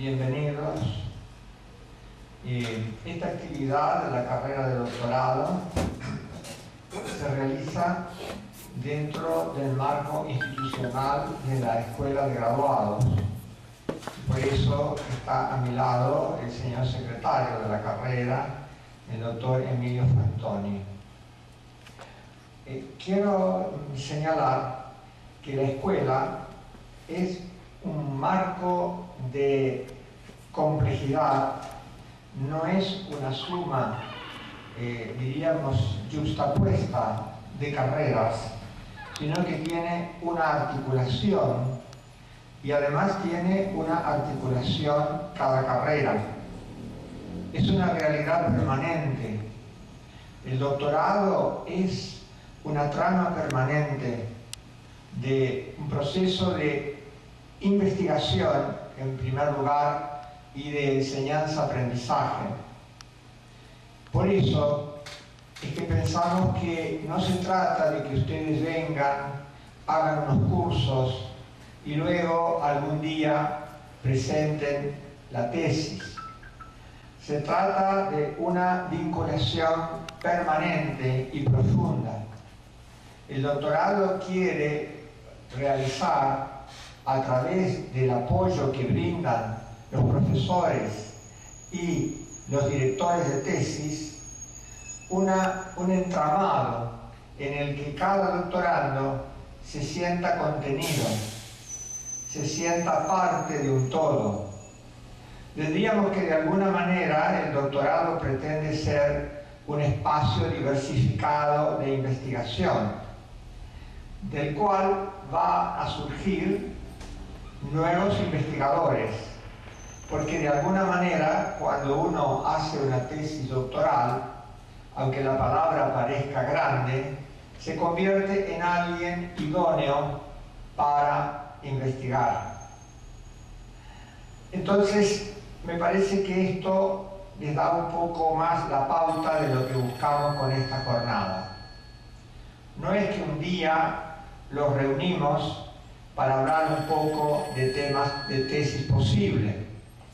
bienvenidos. Esta actividad de la carrera de doctorado se realiza dentro del marco institucional de la Escuela de Graduados. Por eso está a mi lado el señor secretario de la carrera, el doctor Emilio Fantoni. Quiero señalar que la escuela es un marco de complejidad, no es una suma, diríamos, yuxtapuesta de carreras, sino que tiene una articulación y además tiene una articulación cada carrera. Es una realidad permanente. El doctorado es una trama permanente de un proceso de investigación, en primer lugar, y de enseñanza-aprendizaje. Por eso es que pensamos que no se trata de que ustedes vengan, hagan unos cursos y luego algún día presenten la tesis. Se trata de una vinculación permanente y profunda. El doctorado quiere realizar, a través del apoyo que brindan los profesores y los directores de tesis, un entramado en el que cada doctorando se sienta contenido, se sienta parte de un todo. Diríamos que de alguna manera el doctorado pretende ser un espacio diversificado de investigación, del cual va a surgir nuevos investigadores, porque de alguna manera cuando uno hace una tesis doctoral, aunque la palabra parezca grande, se convierte en alguien idóneo para investigar. Entonces, me parece que esto les da un poco más la pauta de lo que buscamos con esta jornada. No es que un día los reunimos para hablar un poco de temas de tesis posible,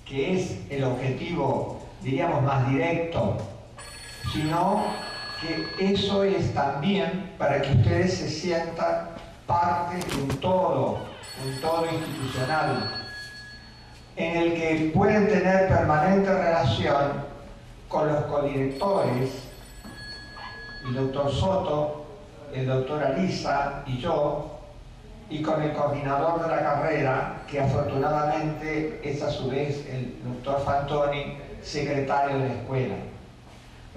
que es el objetivo, diríamos, más directo, sino que eso es también para que ustedes se sientan parte de un todo institucional, en el que pueden tener permanente relación con los codirectores, el doctor Soto, el doctor Alisa y yo, y con el coordinador de la carrera, que afortunadamente es a su vez el doctor Fantoni, secretario de la escuela.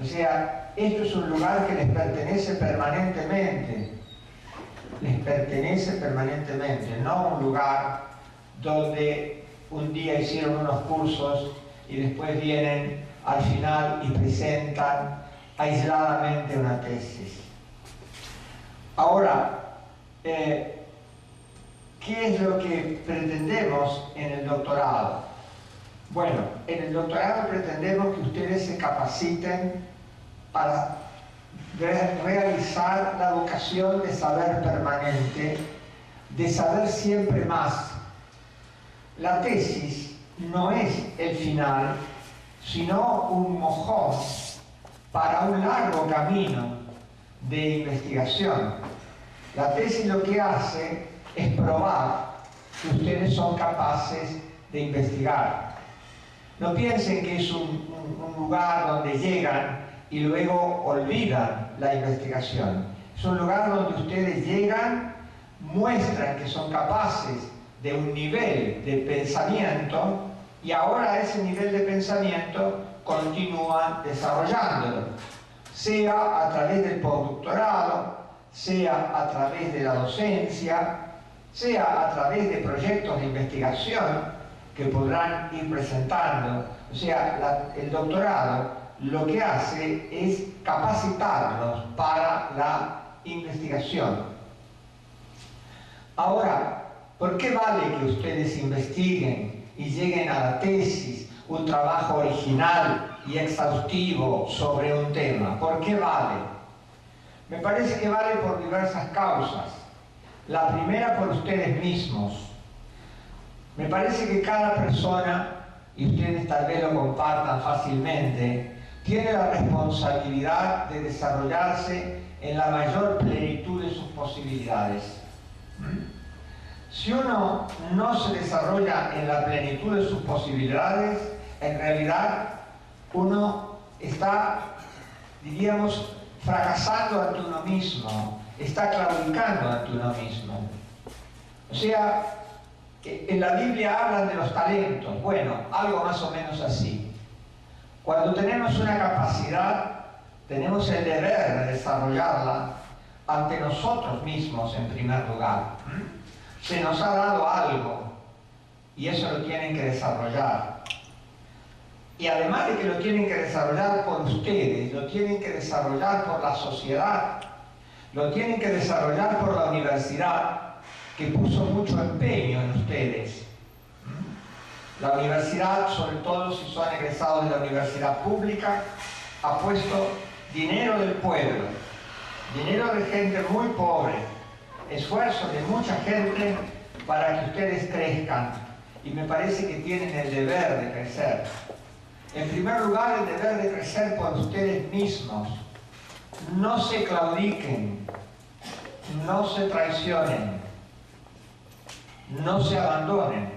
O sea, esto es un lugar que les pertenece permanentemente, no un lugar donde un día hicieron unos cursos y después vienen al final y presentan aisladamente una tesis. Ahora, ¿qué es lo que pretendemos en el doctorado? Bueno, en el doctorado pretendemos que ustedes se capaciten para realizar la vocación de saber permanente, de saber siempre más. La tesis no es el final, sino un mojón para un largo camino de investigación. La tesis lo que hace es probar que ustedes son capaces de investigar. No piensen que es un lugar donde llegan y luego olvidan la investigación. Es un lugar donde ustedes llegan, muestran que son capaces de un nivel de pensamiento y ahora ese nivel de pensamiento continúan desarrollándolo, sea a través del postdoctorado, sea a través de la docencia, sea a través de proyectos de investigación que podrán ir presentando. O sea, el doctorado lo que hace es capacitarlos para la investigación. Ahora, ¿por qué vale que ustedes investiguen y lleguen a la tesis, un trabajo original y exhaustivo sobre un tema? ¿Por qué vale? Me parece que vale por diversas causas. La primera, por ustedes mismos. Me parece que cada persona y ustedes tal vez lo compartan fácilmente, tiene la responsabilidad de desarrollarse en la mayor plenitud de sus posibilidades. Si uno no se desarrolla en la plenitud de sus posibilidades, en realidad uno está, diríamos, fracasando ante uno mismo, está claudicando ante uno mismo. O sea, en la Biblia hablan de los talentos, bueno, algo más o menos así. Cuando tenemos una capacidad, tenemos el deber de desarrollarla ante nosotros mismos en primer lugar. Se nos ha dado algo y eso lo tienen que desarrollar. Y además de que lo tienen que desarrollar por ustedes, lo tienen que desarrollar por la sociedad, lo tienen que desarrollar por la universidad, que puso mucho empeño en ustedes. La universidad, sobre todo si son egresados de la universidad pública, ha puesto dinero del pueblo, dinero de gente muy pobre, esfuerzo de mucha gente para que ustedes crezcan, y me parece que tienen el deber de crecer. En primer lugar, el deber de crecer por ustedes mismos. No se claudiquen, no se traicionen, no se abandonen.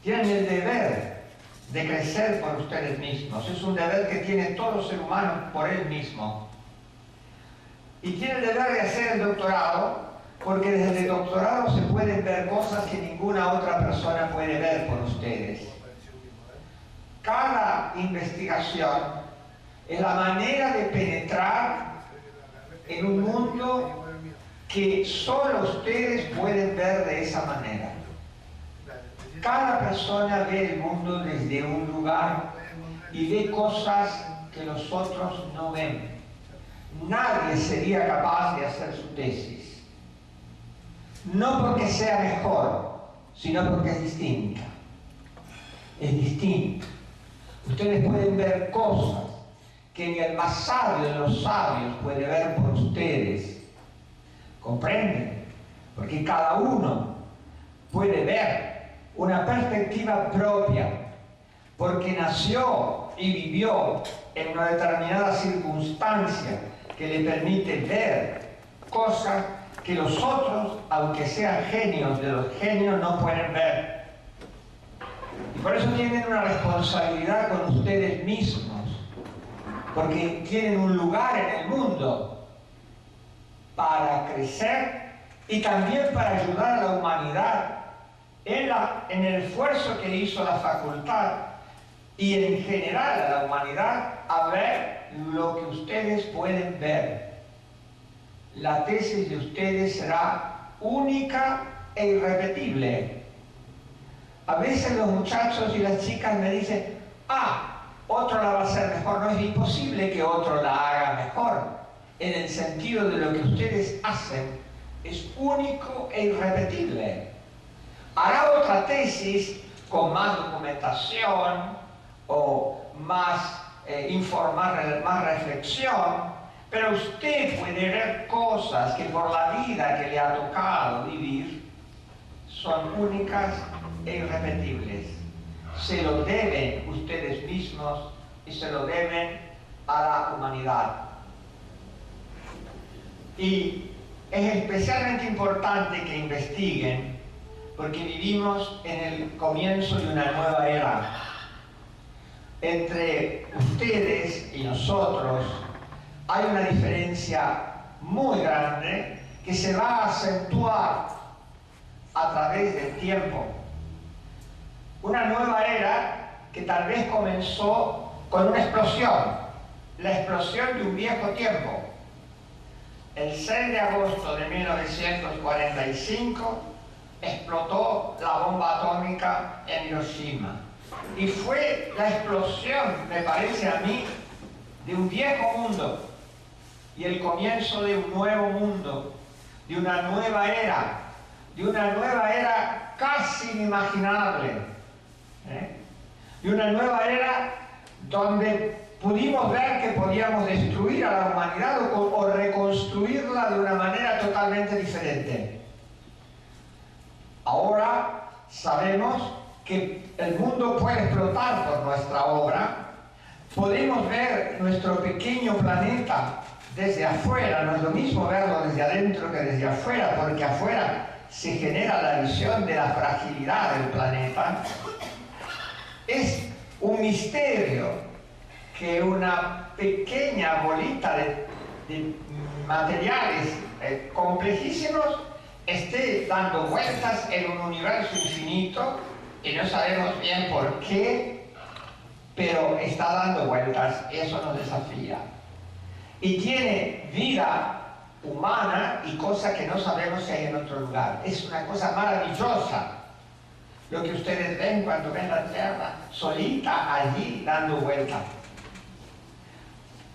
Tienen el deber de crecer por ustedes mismos. Es un deber que tiene todo ser humano por él mismo. Y tiene el deber de hacer el doctorado, porque desde el doctorado se pueden ver cosas que ninguna otra persona puede ver por ustedes. Cada investigación es la manera de penetrar en un mundo que solo ustedes pueden ver de esa manera. Cada persona ve el mundo desde un lugar y ve cosas que los otros no ven. Nadie sería capaz de hacer su tesis. No porque sea mejor, sino porque es distinta. Es distinta. Ustedes pueden ver cosas que ni el más sabio de los sabios puede ver por ustedes. ¿Comprenden? Porque cada uno puede ver una perspectiva propia, porque nació y vivió en una determinada circunstancia que le permite ver cosas que los otros, aunque sean genios de los genios, no pueden ver. Y por eso tienen una responsabilidad con ustedes mismos, porque tienen un lugar en el mundo para crecer y también para ayudar a la humanidad en el esfuerzo que hizo la facultad y en general a la humanidad a ver lo que ustedes pueden ver. La tesis de ustedes será única e irrepetible. A veces los muchachos y las chicas me dicen, otro la va a hacer mejor. No, es imposible que otro la haga mejor. En el sentido de lo que ustedes hacen es único e irrepetible. Hará otra tesis con más documentación o más más reflexión, pero usted puede ver cosas que por la vida que le ha tocado vivir son únicas e irrepetibles. Se lo deben ustedes mismos y se lo deben a la humanidad. Y es especialmente importante que investiguen, porque vivimos en el comienzo de una nueva era. Entre ustedes y nosotros hay una diferencia muy grande que se va a acentuar a través del tiempo. Una nueva era que tal vez comenzó con una explosión, la explosión de un viejo tiempo. El 6 de agosto de 1945 explotó la bomba atómica en Hiroshima. Y fue la explosión, me parece a mí, de un viejo mundo y el comienzo de un nuevo mundo, de una nueva era casi inimaginable, de una nueva era donde pudimos ver que podíamos destruir a la humanidad o reconstruirla de una manera totalmente diferente. Ahora sabemos que el mundo puede explotar por nuestra obra. Podemos ver nuestro pequeño planeta desde afuera, no es lo mismo verlo desde adentro que desde afuera, porque afuera se genera la visión de la fragilidad del planeta. Es un misterio que una pequeña bolita de materiales complejísimos esté dando vueltas en un universo infinito y no sabemos bien por qué, pero está dando vueltas. Eso nos desafía. Y tiene vida humana y cosas que no sabemos si hay en otro lugar. Es una cosa maravillosa lo que ustedes ven cuando ven la Tierra solita allí dando vueltas.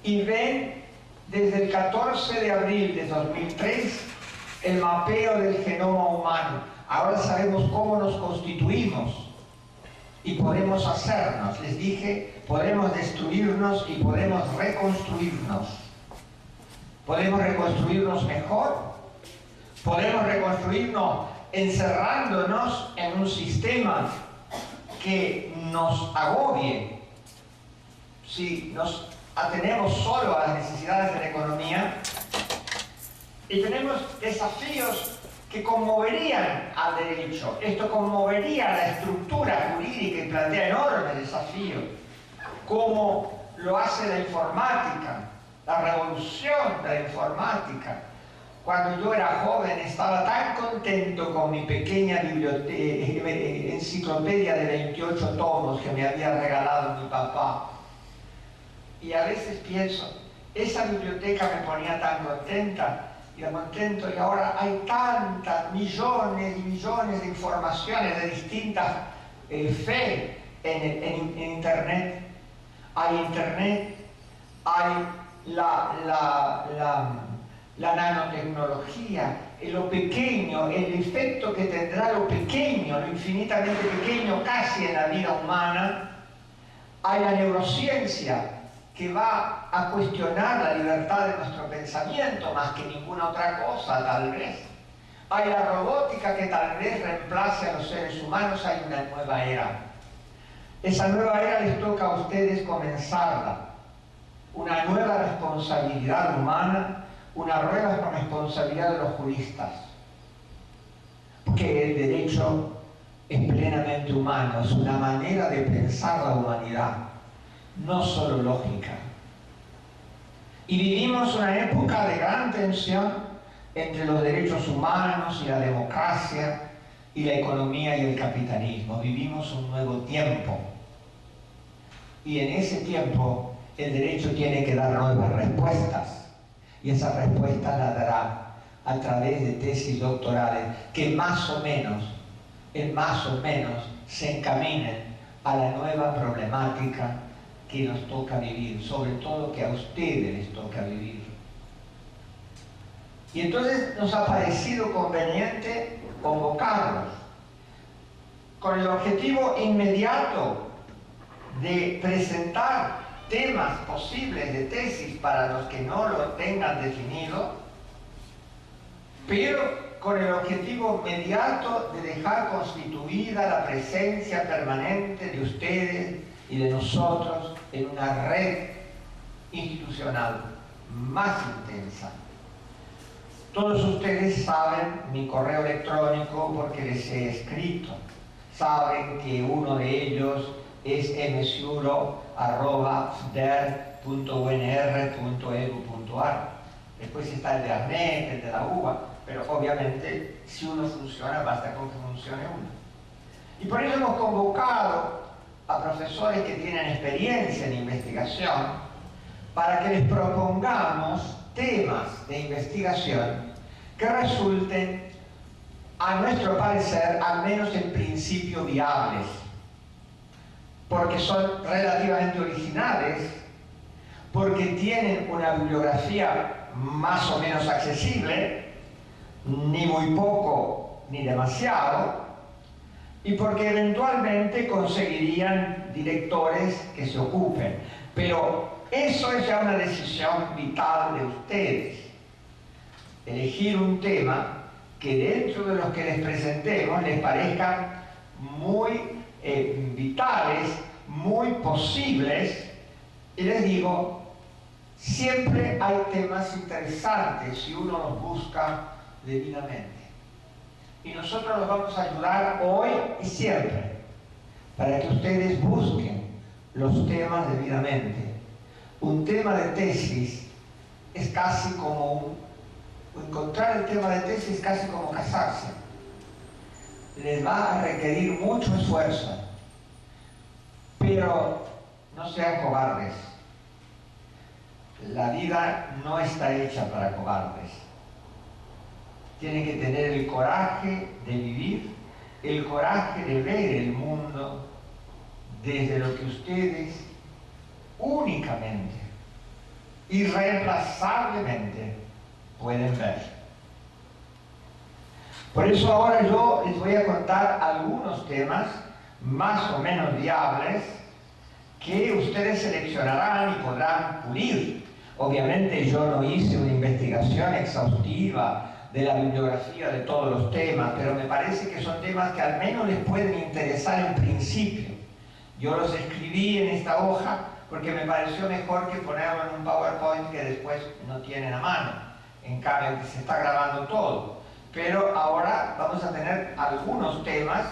Y ven desde el 14 de abril de 2003 el mapeo del genoma humano. Ahora sabemos cómo nos constituimos y podemos hacernos. Les dije, podemos destruirnos y podemos reconstruirnos. Podemos reconstruirnos mejor, podemos reconstruirnos encerrándonos en un sistema que nos agobie. Si nos atenemos solo a las necesidades de la economía, y tenemos desafíos que conmoverían al derecho. Esto conmovería la estructura jurídica y plantea enormes desafíos, como lo hace la informática, la revolución de la informática. Cuando yo era joven estaba tan contento con mi pequeña enciclopedia de 28 tomos que me había regalado mi papá. Y a veces pienso, esa biblioteca me ponía tan contenta y ahora hay tantas, millones y millones de informaciones de distintas fe en Internet. Hay Internet, hay la nanotecnología, lo pequeño, el efecto que tendrá lo pequeño, lo infinitamente pequeño casi en la vida humana. Hay la neurociencia, que va a cuestionar la libertad de nuestro pensamiento más que ninguna otra cosa, tal vez. Hay la robótica que tal vez reemplace a los seres humanos. Hay una nueva era. Esa nueva era les toca a ustedes comenzarla. Una nueva responsabilidad humana, una nueva responsabilidad de los juristas. Porque el derecho es plenamente humano, es una manera de pensar la humanidad, no solo lógica. Y vivimos una época de gran tensión entre los derechos humanos y la democracia y la economía y el capitalismo. Vivimos un nuevo tiempo. Y en ese tiempo el derecho tiene que dar nuevas respuestas. Y esas respuestas las dará a través de tesis doctorales que más o menos se encaminen a la nueva problemática que nos toca vivir, sobre todo que a ustedes les toca vivir. Y entonces nos ha parecido conveniente convocarlos con el objetivo inmediato de presentar temas posibles de tesis para los que no lo tengan definido, pero con el objetivo inmediato de dejar constituida la presencia permanente de ustedes y de nosotros en una red institucional más intensa. Todos ustedes saben mi correo electrónico porque les he escrito. Saben que uno de ellos es msiuro@fder.unr.edu.ar. Después está el de ARNET, el de la UBA, pero obviamente si uno funciona basta con que funcione uno. Y por eso hemos convocado a profesores que tienen experiencia en investigación para que les propongamos temas de investigación que resulten, a nuestro parecer, al menos en principio viables, porque son relativamente originales, porque tienen una bibliografía más o menos accesible, ni muy poco ni demasiado, y porque eventualmente conseguirían directores que se ocupen. Pero eso es ya una decisión vital de ustedes. Elegir un tema que dentro de los que les presentemos les parezcan muy vitales, muy posibles, y les digo, siempre hay temas interesantes si uno los busca debidamente. Y nosotros los vamos a ayudar hoy y siempre, para que ustedes busquen los temas debidamente. Un tema de tesis es casi como encontrar el tema de tesis es casi como casarse. Les va a requerir mucho esfuerzo, pero no sean cobardes. La vida no está hecha para cobardes. Tienen que tener el coraje de vivir, el coraje de ver el mundo desde lo que ustedes únicamente, irreemplazablemente pueden ver. Por eso ahora yo les voy a contar algunos temas más o menos viables que ustedes seleccionarán y podrán pulir. Obviamente yo no hice una investigación exhaustiva de la bibliografía de todos los temas, pero me parece que son temas que al menos les pueden interesar en principio. Yo los escribí en esta hoja porque me pareció mejor que ponerlo en un PowerPoint que después no tienen a mano. En cambio, que se está grabando todo. Pero ahora vamos a tener algunos temas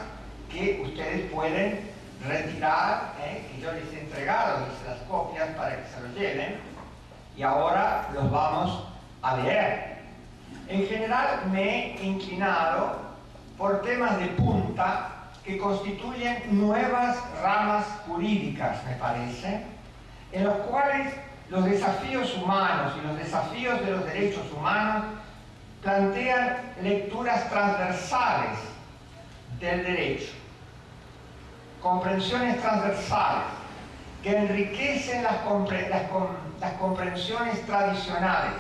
que ustedes pueden retirar, que yo les he entregado las copias para que se los lleven, y ahora los vamos a leer. En general me he inclinado por temas de punta que constituyen nuevas ramas jurídicas, me parece, en los cuales los desafíos humanos y los desafíos de los derechos humanos plantean lecturas transversales del derecho, comprensiones transversales que enriquecen las comprensiones tradicionales.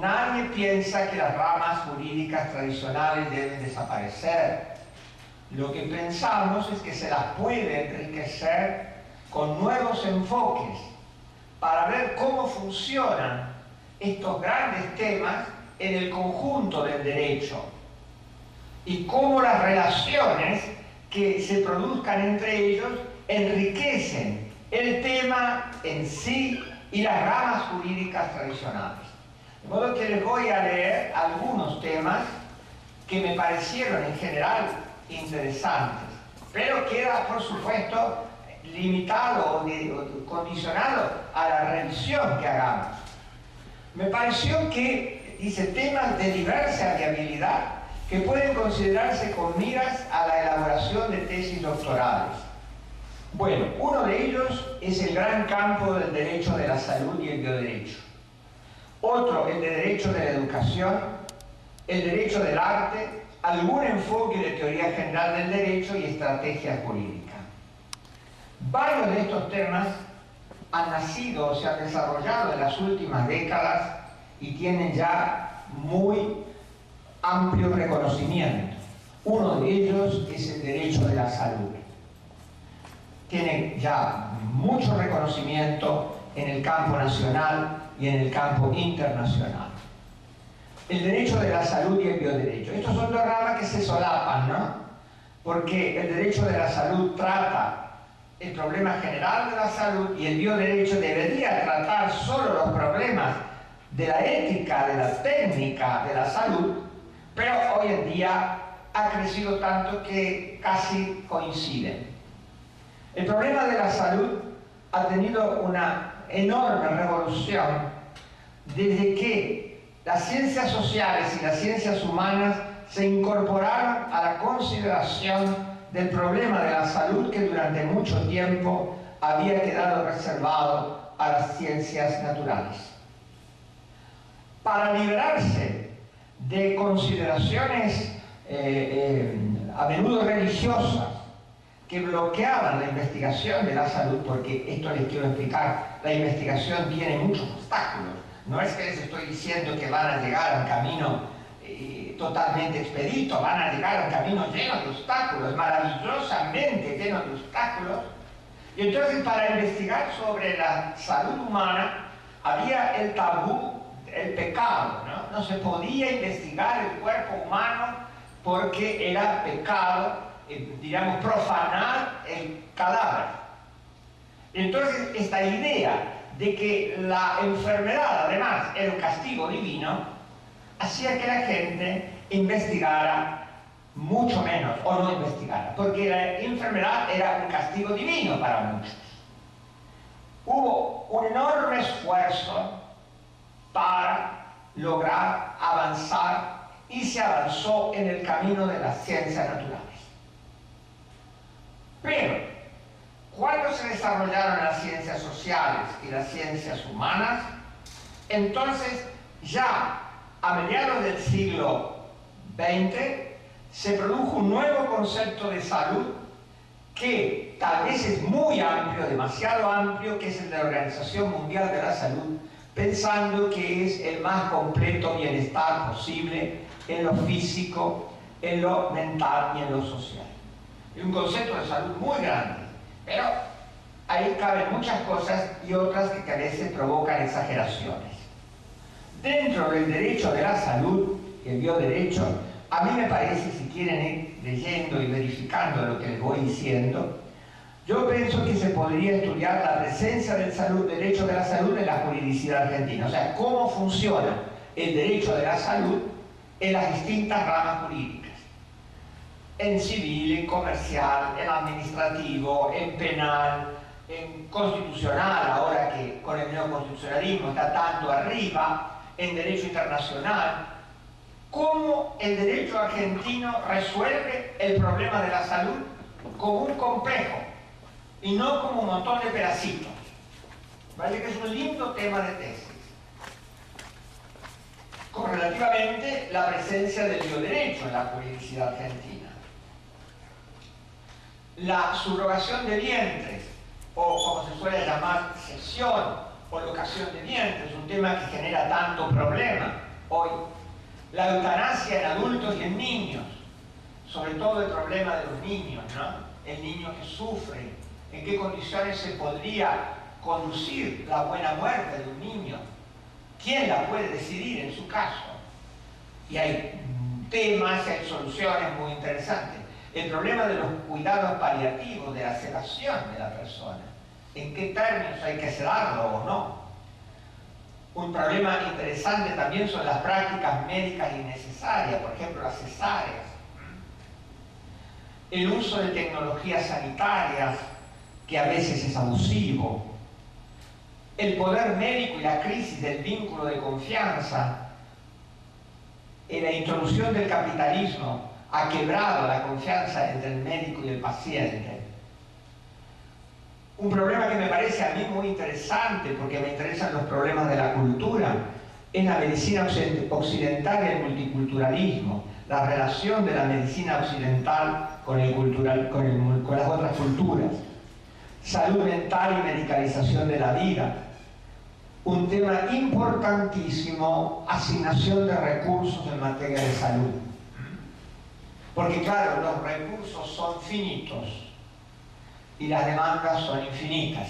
Nadie piensa que las ramas jurídicas tradicionales deben desaparecer. Lo que pensamos es que se las puede enriquecer con nuevos enfoques para ver cómo funcionan estos grandes temas en el conjunto del derecho y cómo las relaciones que se produzcan entre ellos enriquecen el tema en sí y las ramas jurídicas tradicionales. De modo que les voy a leer algunos temas que me parecieron en general interesantes, pero queda, por supuesto, limitado o condicionado a la revisión que hagamos. Me pareció que, dice, temas de diversa viabilidad que pueden considerarse con miras a la elaboración de tesis doctorales. Bueno, uno de ellos es el gran campo del derecho de la salud y el bioderecho. Otro, el de derecho de la educación, el derecho del arte, algún enfoque de teoría general del derecho y estrategia jurídica. Varios de estos temas han nacido o se han desarrollado en las últimas décadas y tienen ya muy amplio reconocimiento. Uno de ellos es el derecho de la salud. Tiene ya mucho reconocimiento en el campo nacional y en el campo internacional. El derecho de la salud y el bioderecho. Estos son dos ramas que se solapan, ¿no? Porque el derecho de la salud trata el problema general de la salud y el bioderecho debería tratar solo los problemas de la ética, de la técnica de la salud, pero hoy en día ha crecido tanto que casi coinciden. El problema de la salud ha tenido una enorme revolución desde que las ciencias sociales y las ciencias humanas se incorporaron a la consideración del problema de la salud que durante mucho tiempo había quedado reservado a las ciencias naturales. Para liberarse de consideraciones a menudo religiosas que bloqueaban la investigación de la salud, porque esto les quiero explicar, la investigación tiene muchos obstáculos. No es que les estoy diciendo que van a llegar a un camino totalmente expedito, van a llegar a un camino lleno de obstáculos, maravillosamente lleno de obstáculos. Y entonces para investigar sobre la salud humana había el tabú, el pecado, ¿no? No se podía investigar el cuerpo humano porque era pecado digamos, profanar el cadáver. Entonces, esta idea de que la enfermedad, además, era un castigo divino, hacía que la gente investigara mucho menos, o no investigara, porque la enfermedad era un castigo divino para muchos. Hubo un enorme esfuerzo para lograr avanzar y se avanzó en el camino de las ciencias naturales. Pero, cuando se desarrollaron las ciencias sociales y las ciencias humanas, entonces ya a mediados del siglo XX se produjo un nuevo concepto de salud que tal vez es muy amplio, demasiado amplio, que es el de la Organización Mundial de la Salud, pensando que es el más completo bienestar posible en lo físico, en lo mental y en lo social. Es un concepto de salud muy grande, pero ahí caben muchas cosas y otras que a veces provocan exageraciones. Dentro del derecho de la salud, el bioderecho, a mí me parece, si quieren ir leyendo y verificando lo que les voy diciendo, yo pienso que se podría estudiar la presencia del derecho de la salud en la juridicidad argentina, o sea, cómo funciona el derecho de la salud en las distintas ramas jurídicas, en civil, en comercial, en administrativo, en penal, en constitucional, ahora que con el neoconstitucionalismo está tanto arriba, en derecho internacional. ¿Cómo el derecho argentino resuelve el problema de la salud como un complejo y no como un montón de pedacitos? ¿Vale? Que es un lindo tema de tesis. Con relativamente la presencia del bioderecho en la juridicidad argentina. La subrogación de vientres, o como se suele llamar, cesión o locación de vientres, un tema que genera tanto problema hoy. La eutanasia en adultos y en niños, sobre todo el problema de los niños, ¿no? El niño que sufre, en qué condiciones se podría conducir la buena muerte de un niño, quién la puede decidir en su caso. Y hay temas, hay soluciones muy interesantes. El problema de los cuidados paliativos, de la sedación de la persona, en qué términos hay que sedarlo o no. Un problema interesante también son las prácticas médicas innecesarias, por ejemplo las cesáreas. El uso de tecnologías sanitarias, que a veces es abusivo. El poder médico y la crisis del vínculo de confianza. La introducción del capitalismo ha quebrado la confianza entre el médico y el paciente. Un problema que me parece a mí muy interesante, porque me interesan los problemas de la cultura, es la medicina occidental y el multiculturalismo, la relación de la medicina occidental con las otras culturas, salud mental y medicalización de la vida. Un tema importantísimo, asignación de recursos en materia de salud. Porque claro, los recursos son finitos y las demandas son infinitas.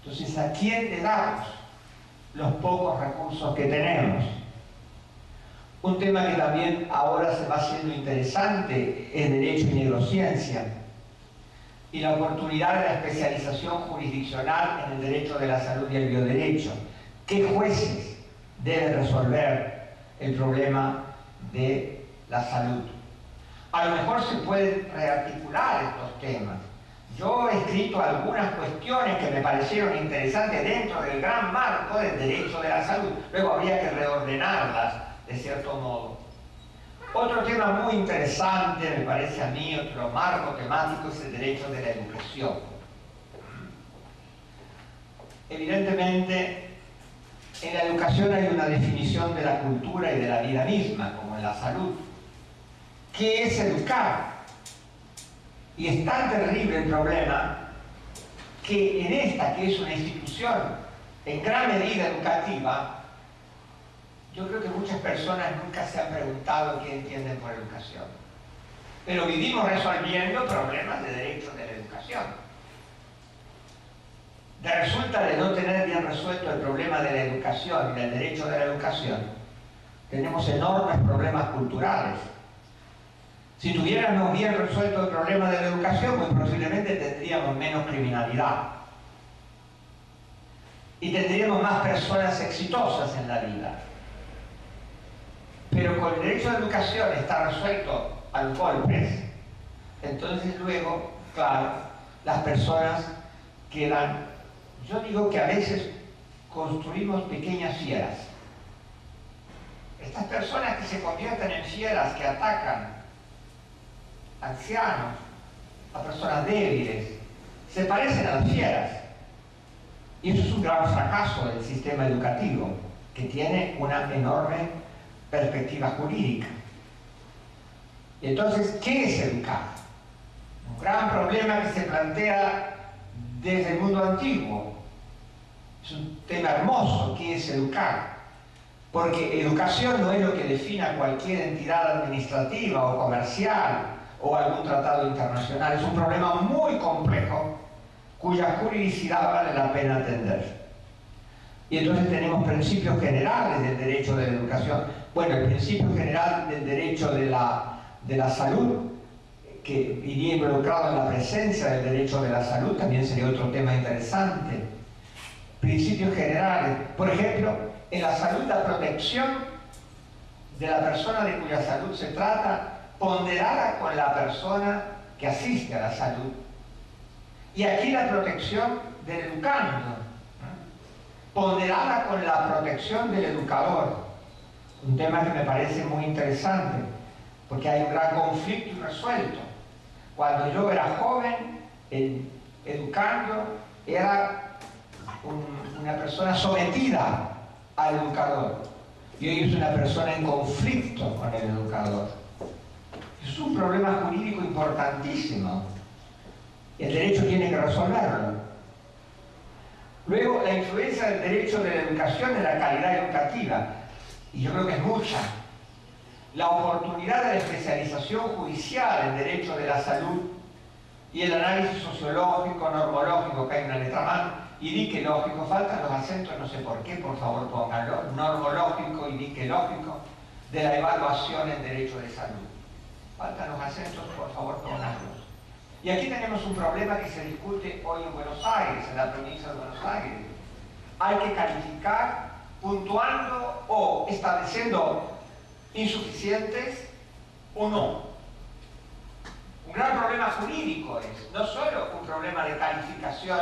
Entonces, ¿a quién le damos los pocos recursos que tenemos? Un tema que también ahora se va haciendo interesante es derecho y neurociencia, y la oportunidad de la especialización jurisdiccional en el derecho de la salud y el bioderecho. ¿Qué jueces deben resolver el problema de la salud? A lo mejor se pueden rearticular estos temas. Yo he escrito algunas cuestiones que me parecieron interesantes dentro del gran marco del derecho de la salud. Luego habría que reordenarlas de cierto modo. Otro tema muy interesante, me parece a mí, otro marco temático, es el derecho de la educación. Evidentemente, en la educación hay una definición de la cultura y de la vida misma, como en la salud. ¿Qué es educar? Y es tan terrible el problema que en esta, que es una institución en gran medida educativa, yo creo que muchas personas nunca se han preguntado qué entienden por educación. Pero vivimos resolviendo problemas de derecho de la educación. Resulta de no tener bien resuelto el problema de la educación y del derecho de la educación, tenemos enormes problemas culturales. Si tuviéramos bien resuelto el problema de la educación, muy posiblemente tendríamos menos criminalidad. Y tendríamos más personas exitosas en la vida. Pero con el derecho a la educación está resuelto a los golpes, entonces luego, claro, las personas quedan... Yo digo que a veces construimos pequeñas fieras. Estas personas que se convierten en fieras, que atacan a ancianos, a personas débiles, se parecen a las fieras. Y eso es un gran fracaso del sistema educativo, que tiene una enorme perspectiva jurídica. Y entonces, ¿qué es educar? Un gran problema que se plantea desde el mundo antiguo. Es un tema hermoso, ¿qué es educar? Porque educación no es lo que defina cualquier entidad administrativa o comercial o algún tratado internacional. Es un problema muy complejo cuya juridicidad vale la pena atender. Y entonces tenemos principios generales del derecho de la educación. Bueno, el principio general del derecho de la salud, que iría involucrado en la presencia del derecho de la salud, también sería otro tema interesante. Principios generales, por ejemplo, en la salud la protección de la persona de cuya salud se trata, ponderada con la persona que asiste a la salud. Y aquí la protección del educando, ponderada con la protección del educador. Un tema que me parece muy interesante, porque hay un gran conflicto irresuelto. Cuando yo era joven, el educando era una persona sometida al educador. Y hoy es una persona en conflicto con el educador. Es un problema jurídico importantísimo. El derecho tiene que resolverlo. Luego, la influencia del derecho de la educación en la calidad educativa. Y yo creo que es mucha. La oportunidad de la especialización judicial en derecho de la salud y el análisis sociológico, normológico, que hay una letra más, y diquelógico, faltan los acentos, no sé por qué, por favor pónganlo, normológico y diquelógico, de la evaluación en derecho de salud. Faltan los acentos, por favor pónganlos. Y aquí tenemos un problema que se discute hoy en Buenos Aires, en la provincia de Buenos Aires. Hay que calificar puntuando o estableciendo insuficientes o no. Un gran problema jurídico es, no solo un problema de calificación,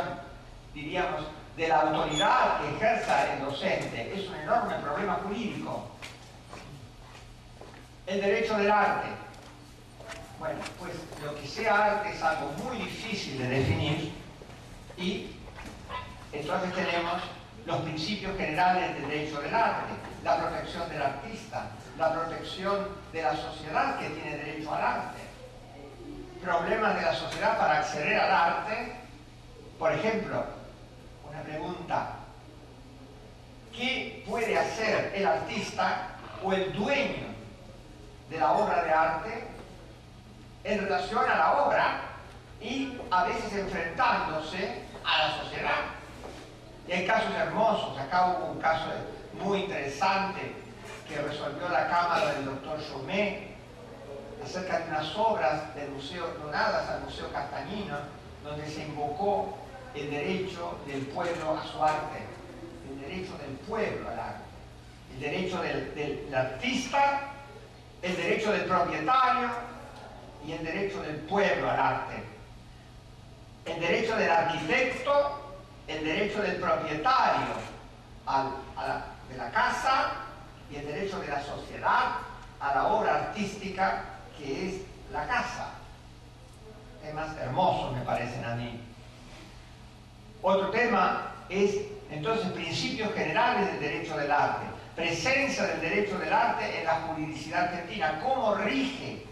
diríamos, de la autoridad que ejerza el docente, es un enorme problema jurídico. El derecho del arte. Bueno, pues lo que sea arte es algo muy difícil de definir y entonces tenemos los principios generales del derecho del arte, la protección del artista, la protección de la sociedad que tiene derecho al arte, problemas de la sociedad para acceder al arte, por ejemplo, una pregunta, ¿qué puede hacer el artista o el dueño de la obra de arte en relación a la obra y a veces enfrentándose a la sociedad? Y hay casos hermosos. Acá hubo un caso muy interesante que resolvió la Cámara del doctor Chaumet acerca de unas obras del museo donadas al Museo Castañino, donde se invocó el derecho del pueblo a su arte, el derecho del pueblo al arte, el derecho del artista, el derecho del propietario y el derecho del pueblo al arte, el derecho del arquitecto, el derecho del propietario de la casa y el derecho de la sociedad a la obra artística que es la casa. Temas hermosos me parecen a mí. Otro tema es entonces principios generales del derecho del arte, presencia del derecho del arte en la juridicidad argentina, cómo rige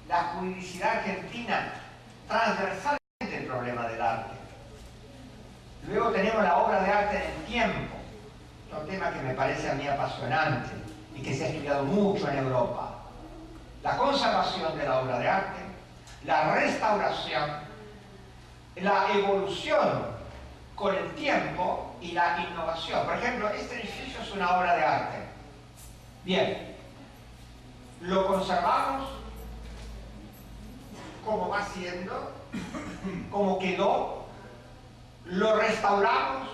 la juridicidad argentina transversalmente el problema del arte. Luego tenemos la obra de arte en el tiempo, otro tema que me parece a mí apasionante y que se ha estudiado mucho en Europa. La conservación de la obra de arte, la restauración, la evolución con el tiempo y la innovación. Por ejemplo, este edificio es una obra de arte. Bien, lo conservamos como va siendo, como quedó, lo restauramos,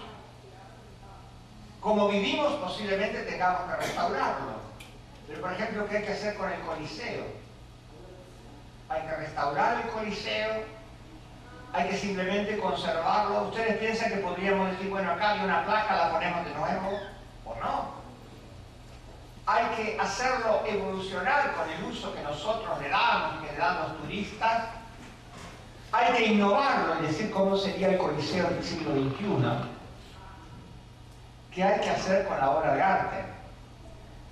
como vivimos posiblemente tengamos que restaurarlo. Pero por ejemplo, ¿qué hay que hacer con el Coliseo? Hay que restaurar el Coliseo, hay que simplemente conservarlo. ¿Ustedes piensan que podríamos decir, bueno, acá hay una placa, la ponemos de nuevo? ¿O no? Hay que hacerlo evolucionar con el uso que nosotros le damos y que le dan los turistas. Hay que innovarlo, es decir, cómo sería el Coliseo del siglo XXI. ¿Qué hay que hacer con la obra de arte?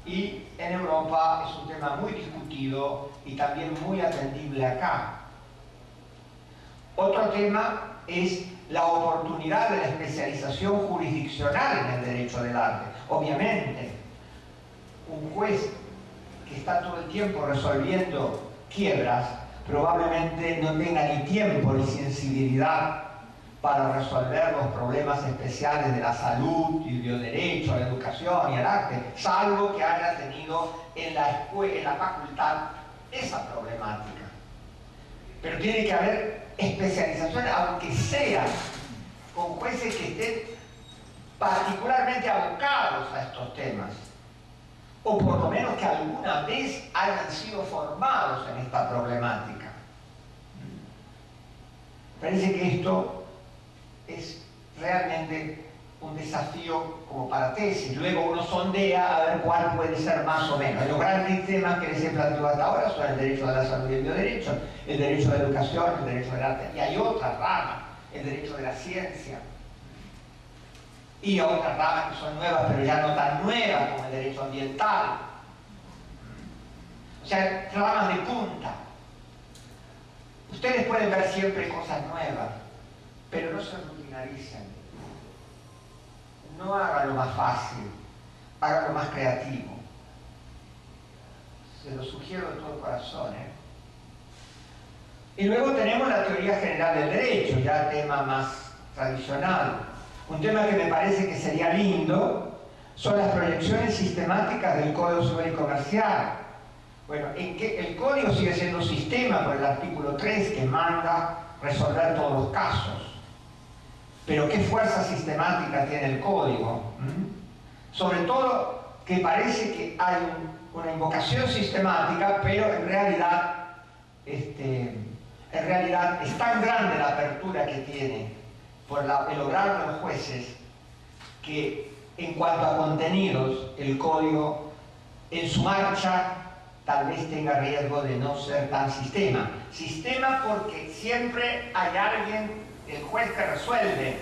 Y en Europa es un tema muy discutido y también muy atendible acá. Otro tema es la oportunidad de la especialización jurisdiccional en el derecho del arte. Obviamente, un juez que está todo el tiempo resolviendo quiebras probablemente no tenga ni tiempo ni sensibilidad para resolver los problemas especiales de la salud y el bioderecho, la educación y el arte, salvo que haya tenido en la escuela, en la facultad, esa problemática. Pero tiene que haber especialización, aunque sea con jueces que estén particularmente abocados a estos temas, o por lo menos que alguna vez hayan sido formados en esta problemática. Parece que esto es realmente un desafío como para tesis. Luego uno sondea a ver cuál puede ser más o menos. Los grandes temas que les he planteado hasta ahora son el derecho de la salud y el bioderecho, el derecho de la educación, el derecho del arte. Y hay otras ramas, el derecho de la ciencia. Y otras ramas que son nuevas, pero ya no tan nuevas como el derecho ambiental. O sea, ramas de punta. Ustedes pueden ver siempre cosas nuevas, pero no se rutinaricen. No hagan lo más fácil, hagan lo más creativo. Se lo sugiero de todo corazón, ¿eh? Y luego tenemos la teoría general del derecho, ya tema más tradicional. Un tema que me parece que sería lindo son las proyecciones sistemáticas del Código Civil y Comercial. Bueno, en que el código sigue siendo un sistema por el artículo 3 que manda resolver todos los casos. Pero ¿qué fuerza sistemática tiene el código? Sobre todo que parece que hay una invocación sistemática, pero en realidad es tan grande la apertura que tiene por el obrar de los jueces que en cuanto a contenidos el código en su marcha tal vez tenga riesgo de no ser tan sistema. Sistema porque siempre hay alguien, el juez, que resuelve,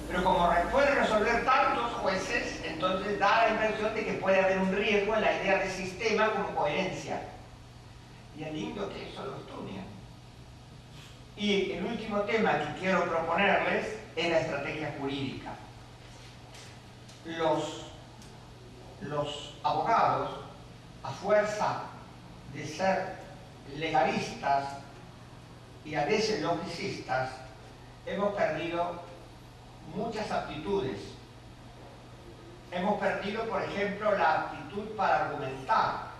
pero como puede resolver tantos jueces, entonces da la impresión de que puede haber un riesgo en la idea de sistema como coherencia. Y es lindo que eso lo estudien. Y el último tema que quiero proponerles es la estrategia jurídica. Los abogados, a fuerza de ser legalistas y a veces logicistas, hemos perdido muchas aptitudes. Hemos perdido, por ejemplo, la aptitud para argumentar.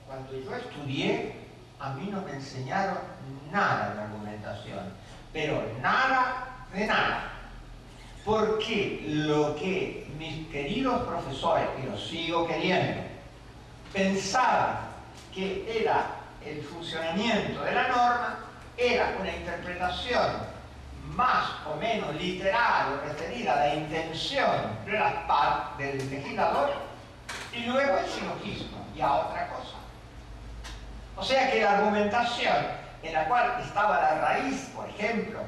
Cuando yo estudié, a mí no me enseñaron nada de argumentación, pero nada de nada. Porque lo que mis queridos profesores, y los sigo queriendo, pensaban que era el funcionamiento de la norma, era una interpretación más o menos literal o referida a la intención del legislador, y luego el silogismo y a otra cosa. O sea que la argumentación en la cual estaba la raíz, por ejemplo,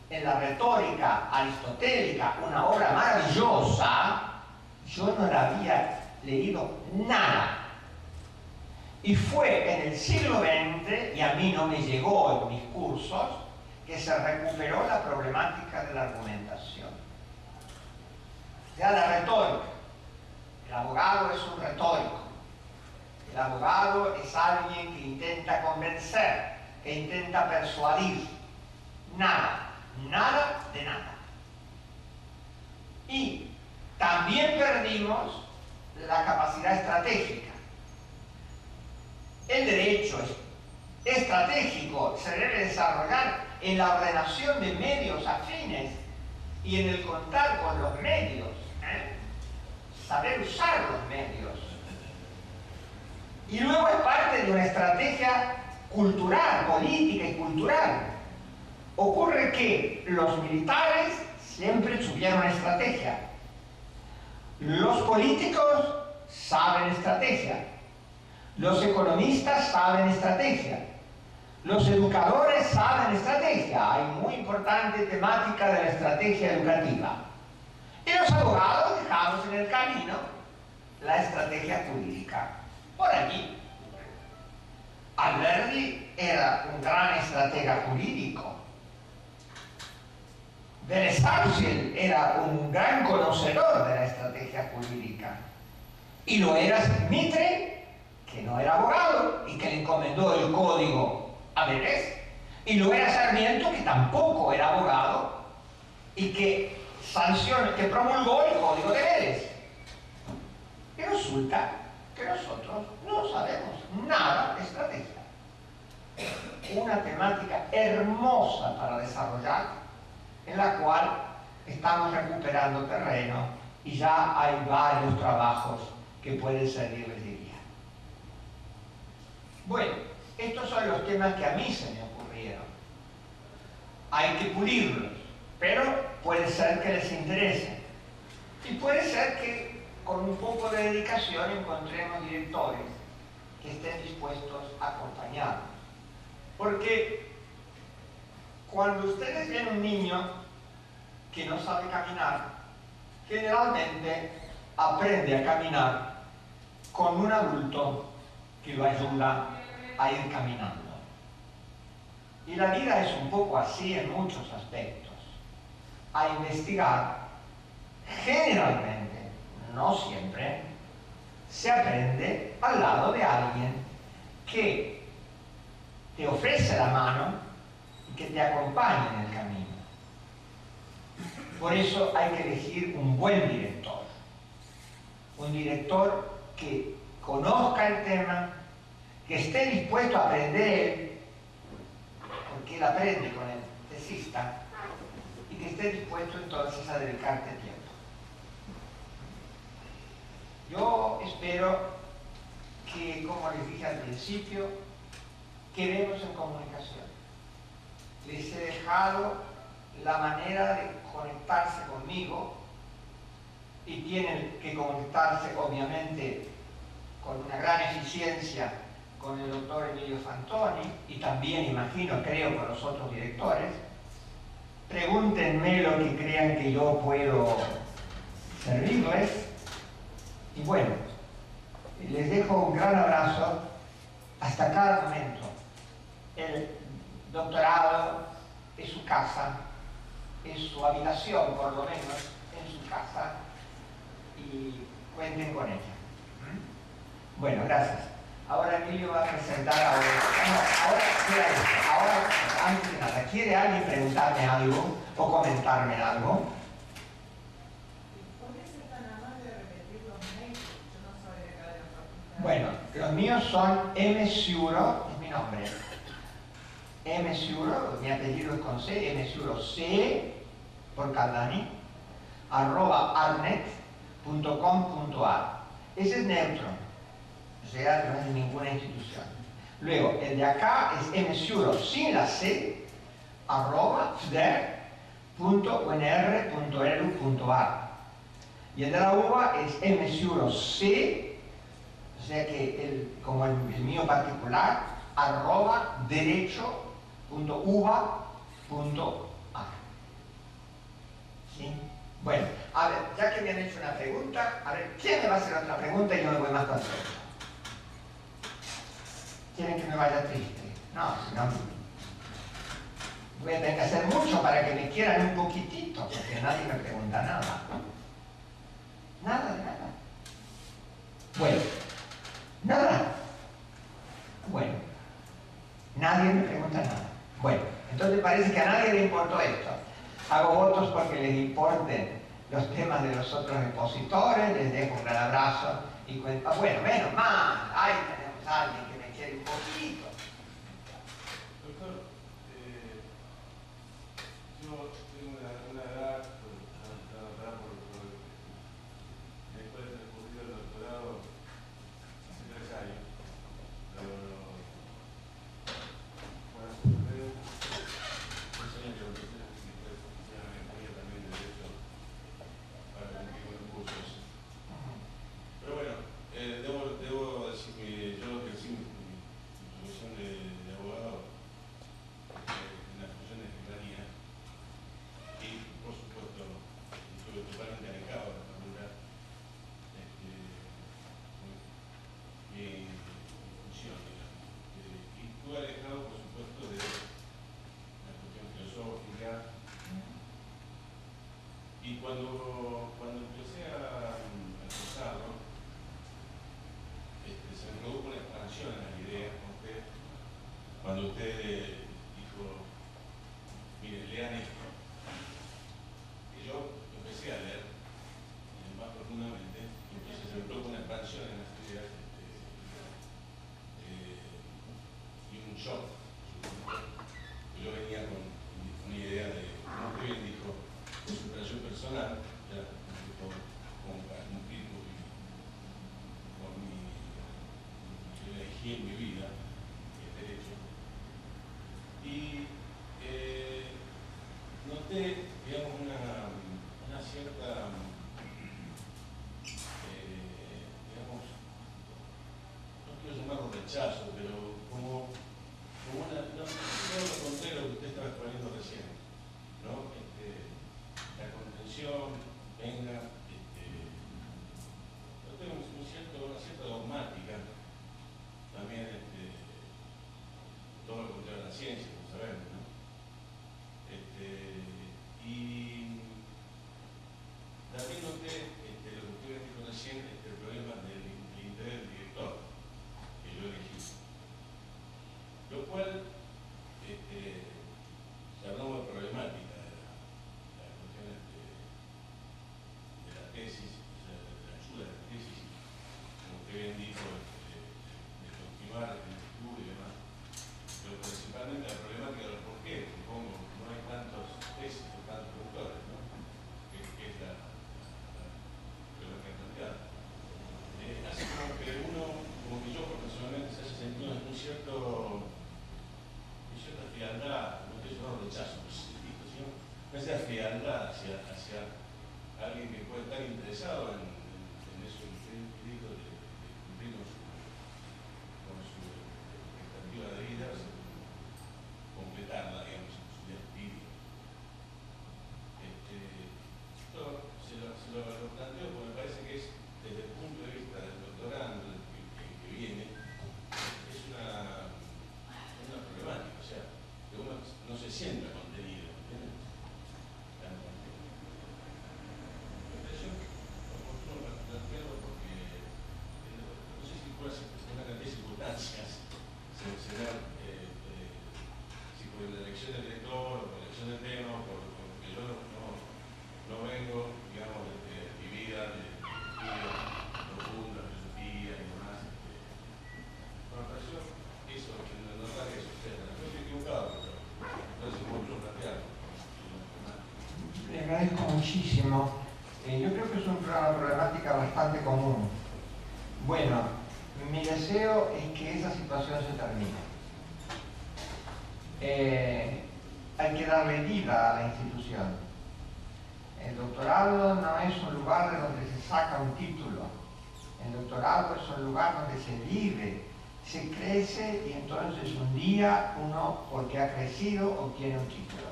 en la retórica aristotélica, una obra maravillosa, yo no la había leído nada. Y fue en el siglo XX, y a mí no me llegó en mis cursos, que se recuperó la problemática de la argumentación. O sea, la retórica. El abogado es un retórico. El abogado es alguien que intenta convencer, que intenta persuadir. Nada, nada de nada. Y también perdimos la capacidad estratégica. El derecho estratégico se debe desarrollar en la ordenación de medios afines y en el contar con los medios, saber usar los medios. Y luego es parte de una estrategia cultural, política y cultural. Ocurre que los militares siempre tuvieron estrategia. Los políticos saben estrategia. Los economistas saben estrategia. Los educadores saben estrategia. Hay muy importante temática de la estrategia educativa. Y los abogados dejamos en el camino la estrategia jurídica. Por allí. Alberdi era un gran estratega jurídico. Beresarciel era un gran conocedor de la estrategia jurídica. Y lo era Mitre, que no era abogado y que le encomendó el código a Vélez. Y lo era Sarmiento, que tampoco era abogado y que promulgó el código de Vélez. Y resulta que nosotros no sabemos nada de estrategia. Una temática hermosa para desarrollar, en la cual estamos recuperando terreno y ya hay varios trabajos que pueden servirles de guía. Bueno, estos son los temas que a mí se me ocurrieron. Hay que pulirlos, pero puede ser que les interese. Y puede ser que con un poco de dedicación encontremos directores que estén dispuestos a acompañarnos. Porque cuando ustedes ven un niño que no sabe caminar, generalmente aprende a caminar con un adulto que lo ayuda a ir caminando. Y la vida es un poco así en muchos aspectos. A investigar, generalmente, no siempre, se aprende al lado de alguien que te ofrece la mano y que te acompaña en el camino. Por eso hay que elegir un buen director. Un director que conozca el tema, que esté dispuesto a aprender, porque él aprende con el tesista, y que esté dispuesto entonces a dedicarte tiempo. Yo espero que, como les dije al principio, quedemos en comunicación. Les he dejado la manera de conectarse conmigo y tienen que conectarse obviamente con una gran eficiencia con el doctor Emilio Fantoni y también, imagino, creo, con los otros directores. Pregúntenme lo que crean que yo puedo servirles. Y bueno, les dejo un gran abrazo hasta cada momento. El doctorado es su casa, es su habitación, por lo menos, en su casa, y cuenten con ella. Bueno, gracias. Ahora Emilio va a presentar ahora, antes de nada, ¿quiere alguien preguntarme algo o comentarme algo? ¿Por qué se tan amable de repetir los mails? Yo no soy de acá de la facultad. Bueno, los míos son mciuro, es mi nombre. mciuro, mi apellido es con C, mciuro C por Caldani, @arnet.com.ar. Ese es neutro, o sea, no es de ninguna institución. Luego, el de acá es mciuro sin la C, @fder.unr.edu.ar. Y el de la UBA es mciuro C, o sea que como el mío particular, @derecho.uba.ar. ¿Sí? Bueno, a ver, ya que me han hecho una pregunta, a ver, ¿quién me va a hacer otra pregunta y yo me voy más contento? ¿Quieren que me vaya triste? No, si no, voy a tener que hacer mucho para que me quieran un poquitito, porque nadie me pregunta nada. Nada de nada. Bueno, nada. Bueno, nadie me pregunta nada. Bueno, entonces parece que a nadie le importó esto. Hago votos porque les importen los temas de los otros expositores, les dejo un gran abrazo y bueno, menos mal, ahí tenemos a alguien que me quiere un poquito. yo tengo una edad, después de recurrir al doctorado hace 3 años, pero para suceder, 3 años que empecé la maestría también de Derecho para cumplir con los cursos. Pero bueno, debo decir que yo ejercí mi profesión de abogado en las funciones de Claría y, por supuesto, estuve totalmente alejado de la facultad. Mi función, digamos. Y estuve alejado, por supuesto, de la cuestión filosófica. Y cuando empecé a cursarlo, se me produjo una expansión en las ideas con usted, cuando usted dijo, miren, lean esto. Y yo empecé a leer más profundamente, y entonces se me produjo una expansión en las ideas y un shock. Yo venía con una idea de, como usted bien dijo, de superación personal, ya, como para cumplir con mi yo elegí en mi vida, el derecho. Y noté, digamos, una cierta, digamos, no quiero llamarlo rechazo, pero como todo lo contrario a lo que usted estaba exponiendo recién, ¿no? La contención, venga, yo tengo una cierta dogmática, también todo lo contrario a la ciencia, como sabemos, ¿no? Y también noté lo que usted dijo recién, el problema del interés del director, que yo elegí. Lo cual, si hablamos de problemática de la cuestión de la tesis, o sea, de la ayuda de la tesis, como usted bien dijo, de continuar el estudio y demás, pero principalmente la problemática de los por qué, supongo, no hay tantos tesis o tantos autores, ¿no? Que es la problemática planteada. Así como que yo personalmente se haya sentido en cierta frialdad, no estoy llamando rechazo, sino esa frialdad hacia alguien que puede estar interesado en eso que usted dijo de cumplir con su expectativa de vida, completarla, digamos, en su vida. Esto se lo planteo porque me parece que es, desde el punto de vista del doctorando que viene, es una problemática, o sea, que uno no se sienta contenido, ¿entiendes? Yo oportuno plantearlo porque no sé si puede ser una cantidad de circunstancias se dan, si por la elección del lector o por la elección del tema, porque yo no vengo, digamos, de mi vida, de estudios profundos, filosofía y demás. Bueno, pero yo, eso, notar eso, yo estoy equivocado, pero no sé cómo yo plantearlo. Le agradezco muchísimo. Yo creo que es una problemática bastante común. Bueno, mi deseo es que esa situación se termine. Hay que darle vida a la institución. El doctorado no es un lugar de donde se saca un título. El doctorado es un lugar donde se vive, se crece y entonces un día uno, porque ha crecido, obtiene un título.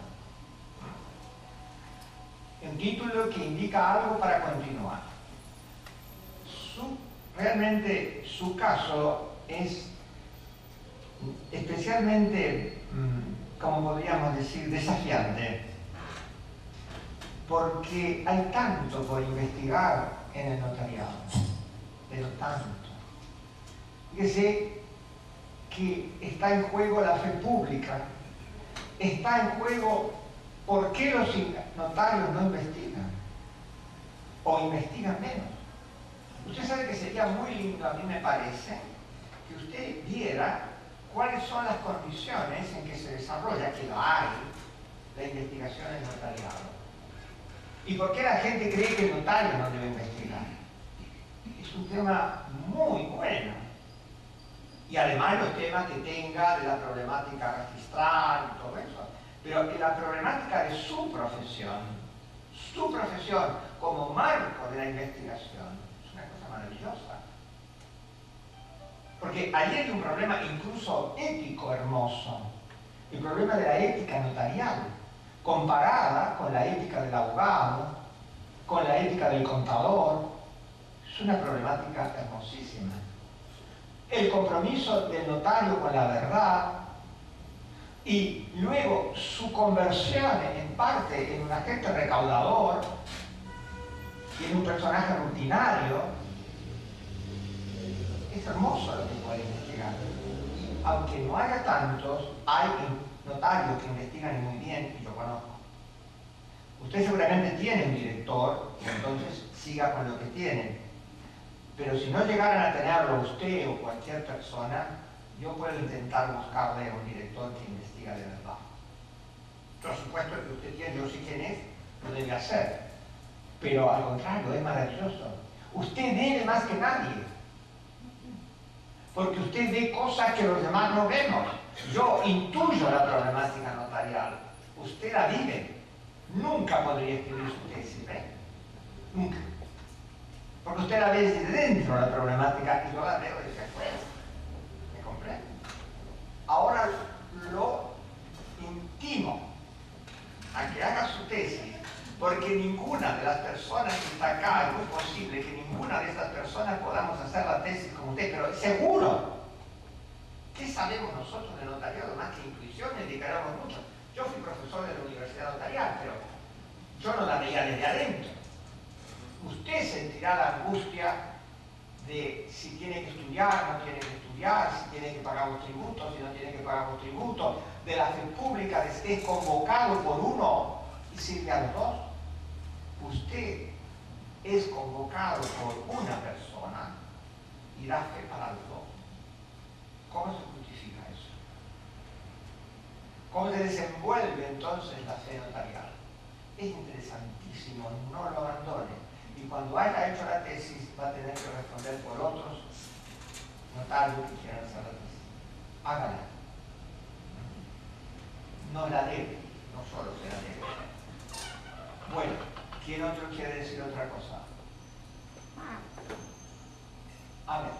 Un título que indica algo para continuar. Realmente su caso es especialmente, como podríamos decir, desafiante, porque hay tanto por investigar en el notariado, pero tanto. Fíjese que está en juego la fe pública, está en juego por qué los notarios no investigan, o investigan menos. Usted sabe que sería muy lindo, a mí me parece, que usted viera cuáles son las condiciones en que se desarrolla, que lo hay, la investigación en notariado? ¿Y por qué la gente cree que el notario no debe investigar? Es un tema muy bueno. Y además los temas que tenga de la problemática registral y todo eso. Pero la problemática de su profesión como marco de la investigación, es una cosa maravillosa. Porque ahí hay un problema incluso ético hermoso. El problema de la ética notarial, comparada con la ética del abogado, con la ética del contador, es una problemática hermosísima. El compromiso del notario con la verdad y luego su conversión en parte en un agente recaudador y en un personaje rutinario, es hermoso lo que puede investigar. Y aunque no haya tantos, hay notarios que investigan muy bien y yo conozco. Usted seguramente tiene un director y entonces siga con lo que tiene. Pero si no llegaran a tenerlo usted o cualquier persona, yo puedo intentar buscarle a un director que investiga de verdad. Por supuesto que usted tiene, yo sé quién es, lo debe hacer. Pero al contrario, es maravilloso. Usted debe más que nadie. Porque usted ve cosas que los demás no vemos. Yo intuyo la problemática notarial. Usted la vive. Nunca podría escribir su tesis, ¿ve? Nunca. Porque usted la ve desde dentro la problemática y yo la veo desde afuera. ¿Me comprende? Ahora lo intimo a que haga su tesis, porque ninguna de las personas que está acá, es muy posible que ninguna de estas personas podamos hacer la tesis como usted, pero seguro. ¿Qué sabemos nosotros de notariado más que intuiciones? Dedicáramos mucho. Yo fui profesor de la Universidad Notarial, pero yo no la veía desde adentro. Usted sentirá la angustia de si tiene que estudiar, no tiene que estudiar, si tiene que pagar los tributos, si no tiene que pagar los tributos, de la fe pública, de si es convocado por uno y sirve a los dos. Usted es convocado por una persona y da fe para los dos. ¿Cómo se justifica eso? ¿Cómo se desenvuelve entonces la fe notarial? Es interesantísimo, no lo abandone. Y cuando haya hecho la tesis va a tener que responder por otros notarios que quieran hacer la tesis. Hágala. No la debe, no solo se la debe. Bueno, ¿quién otro quiere decir otra cosa? A ver.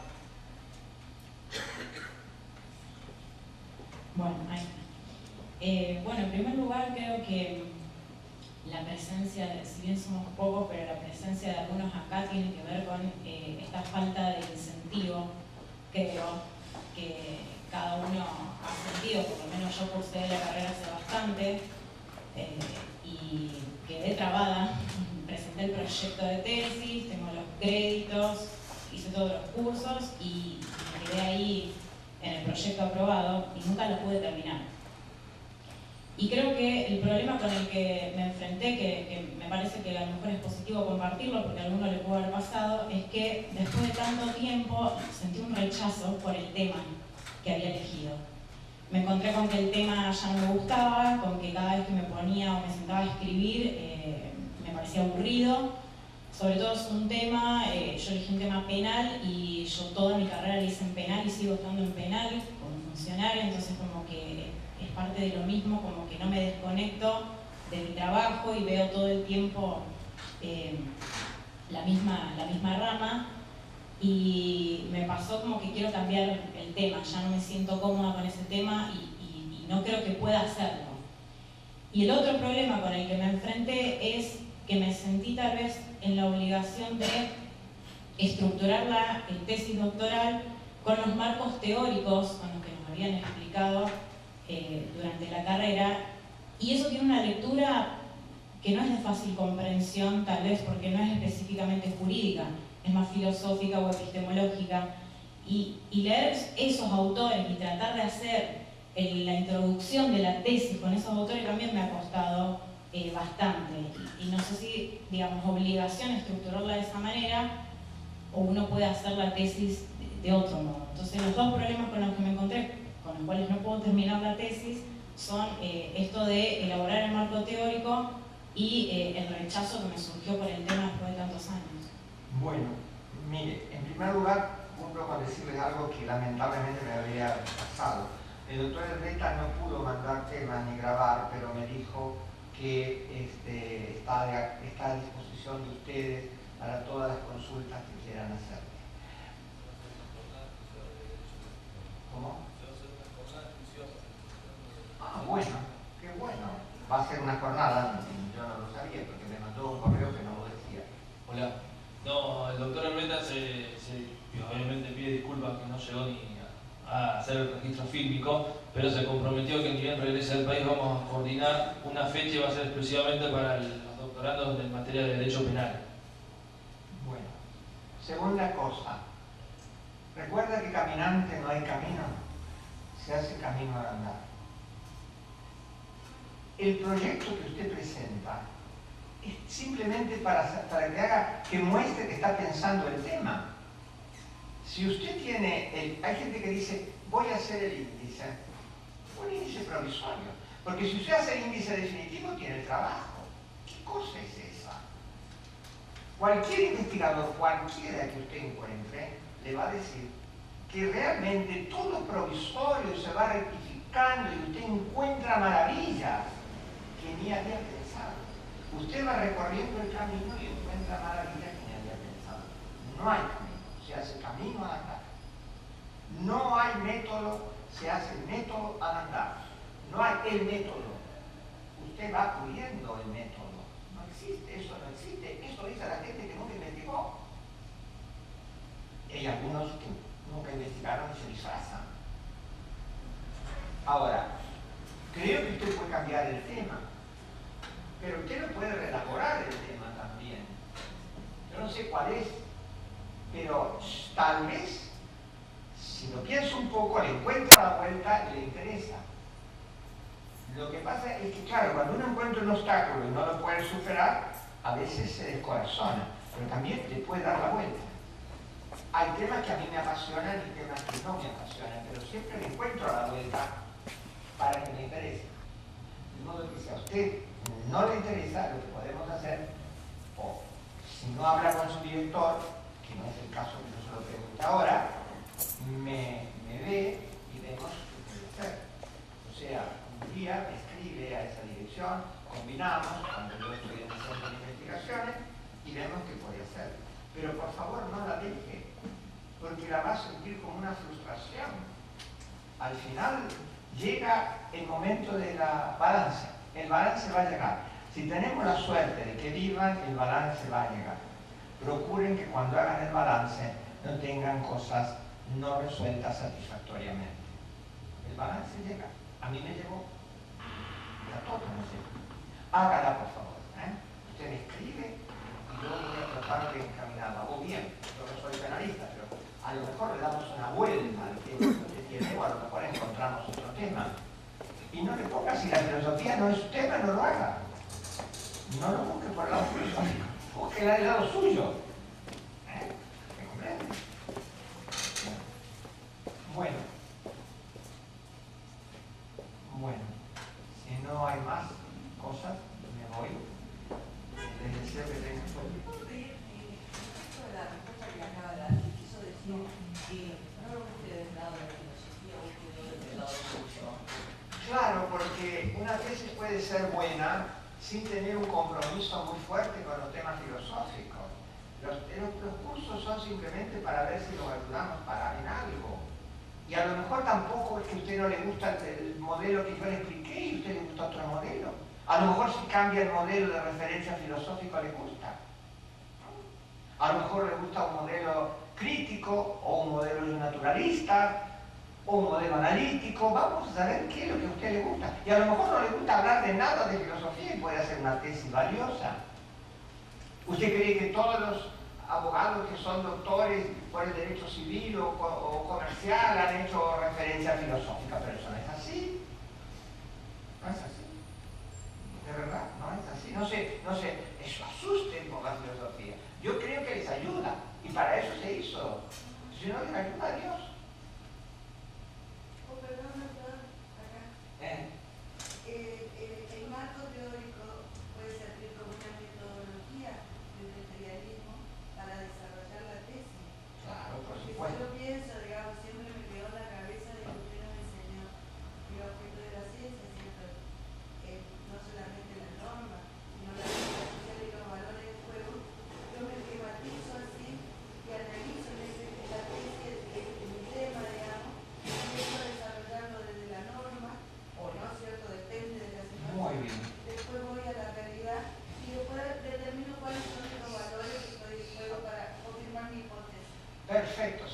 Bueno, ahí está. Bueno, en primer lugar creo que la presencia, si bien somos pocos, pero la presencia de algunos acá tiene que ver con esta falta de incentivo, creo, que cada uno ha sentido, por lo menos yo cursé la carrera hace bastante, y quedé trabada, presenté el proyecto de tesis, tengo los créditos, hice todos los cursos y me quedé ahí en el proyecto aprobado y nunca lo pude terminar. Y creo que el problema con el que me enfrenté, que me parece que a lo mejor es positivo compartirlo porque a alguno le pudo haber pasado, es que después de tanto tiempo sentí un rechazo por el tema que había elegido. Me encontré con que el tema ya no me gustaba, con que cada vez que me ponía o me sentaba a escribir me parecía aburrido. Sobre todo es un tema, yo elegí un tema penal y yo toda mi carrera la hice en penal y sigo estando en penal como funcionaria, entonces como que es parte de lo mismo, como que no me desconecto de mi trabajo y veo todo el tiempo la misma rama. Y me pasó como que quiero cambiar el tema, ya no me siento cómoda con ese tema y no creo que pueda hacerlo. Y el otro problema con el que me enfrenté es que me sentí tal vez en la obligación de estructurar la tesis doctoral con los marcos teóricos con los que nos habían explicado durante la carrera, y eso tiene una lectura que no es de fácil comprensión, tal vez porque no es específicamente jurídica, es más filosófica o epistemológica, y leer esos autores y tratar de hacer la introducción de la tesis con esos autores también me ha costado bastante, y no sé si, digamos, obligación estructurarla de esa manera o uno puede hacer la tesis de otro modo. Entonces los dos problemas con los que me encontré, con los cuales no puedo terminar la tesis, son esto de elaborar el marco teórico y el rechazo que me surgió por el tema después de tantos años. Bueno, mire, en primer lugar, cumplo con decirles algo que lamentablemente me había pasado. El doctor Herreta no pudo mandar temas ni grabar, pero me dijo que está a disposición de ustedes para todas las consultas que quieran hacer. ¿Cómo? Ah, bueno, qué bueno. Va a ser una jornada, yo no lo sabía porque me mandó un correo que no lo decía. Hola. No, el doctor Herreta obviamente pide disculpas que no llegó ni a hacer el registro fílmico, pero se comprometió que ni bien regrese al país vamos a coordinar una fecha y va a ser exclusivamente para los doctorandos en materia de derecho penal. Bueno, segunda cosa, recuerda que caminante no hay camino, se hace camino al andar. El proyecto que usted presenta es simplemente para que muestre que está pensando el tema. Si usted tiene, hay gente que dice, voy a hacer el índice, un índice provisorio, porque si usted hace el índice definitivo tiene el trabajo. ¿Qué cosa es esa? Cualquier investigador, cualquiera que usted encuentre, le va a decir que realmente todo provisorio se va rectificando y usted encuentra maravillas que ni había pensado. Usted va recorriendo el camino y encuentra maravillas que ni había pensado. No hay camino, se hace camino al andar. No hay método, se hace método al andar. No hay el método. Usted va puliendo el método. No existe, eso no existe. Eso dice la gente que nunca investigó. Y hay algunos que nunca investigaron y se disfrazan. Ahora, creo que usted puede cambiar el tema, pero usted lo puede reelaborar el tema también. Yo no sé cuál es, pero tal vez, si lo piensa un poco, le encuentra la vuelta y le interesa. Lo que pasa es que, claro, cuando uno encuentra un obstáculo y no lo puede superar, a veces se descorazona, pero también le puede dar la vuelta. Hay temas que a mí me apasionan y temas que no me apasionan, pero siempre le encuentro la vuelta para que me interese. De modo que si a usted no le interesa, lo que podemos hacer, o si no habla con su director, que no es el caso que yo se lo pregunte ahora, me ve y vemos qué puede hacer. O sea, un día me escribe a esa dirección, combinamos, cuando yo estoy en el centro de investigaciones, y vemos qué puede hacer. Pero por favor no la deje, porque la va a sentir como una frustración. Al final llega el momento de la balanza. El balance va a llegar. Si tenemos la suerte de que vivan, el balance va a llegar. Procuren que cuando hagan el balance no tengan cosas no resueltas satisfactoriamente. El balance llega. A mí me llegó. Y a todos nos llegó. Hágala, por favor. Usted me escribe y yo voy a tratar de encaminarla. O bien, yo no soy penalista, pero a lo mejor le damos una vuelta al tema que usted tiene, o a lo mejor encontramos otro tema. Y no le ponga, si la filosofía no es su tema, no lo haga. No lo busque por el lado filosófico, busque el lado suyo. ¿Me comprende? Bueno, si no hay más cosas, me voy. Les deseo que tengan suerte. Respecto a la respuesta que acaba de dar, quiso decir que no lo busque del lado de la filosofía, busque del lado suyo. Claro, porque una tesis puede ser buena sin tener un compromiso muy fuerte con los temas filosóficos. Los cursos son simplemente para ver si los ayudamos en algo. Y a lo mejor tampoco es que a usted no le gusta el modelo que yo le expliqué y a usted le gusta otro modelo. A lo mejor si cambia el modelo de referencia filosófico le gusta. A lo mejor le gusta un modelo crítico o un modelo naturalista o un modelo analítico. Vamos a saber qué es lo que a usted le gusta. Y a lo mejor no le gusta hablar de nada de filosofía y puede hacer una tesis valiosa. ¿Usted cree que todos los abogados que son doctores por el derecho civil o comercial han hecho referencia filosófica? Pero eso no es así. No es así. De verdad, no es así. No se asusten con la filosofía. Yo creo que les ayuda. Y para eso se hizo. Si no les ayuda a Dios. Perdón, acá.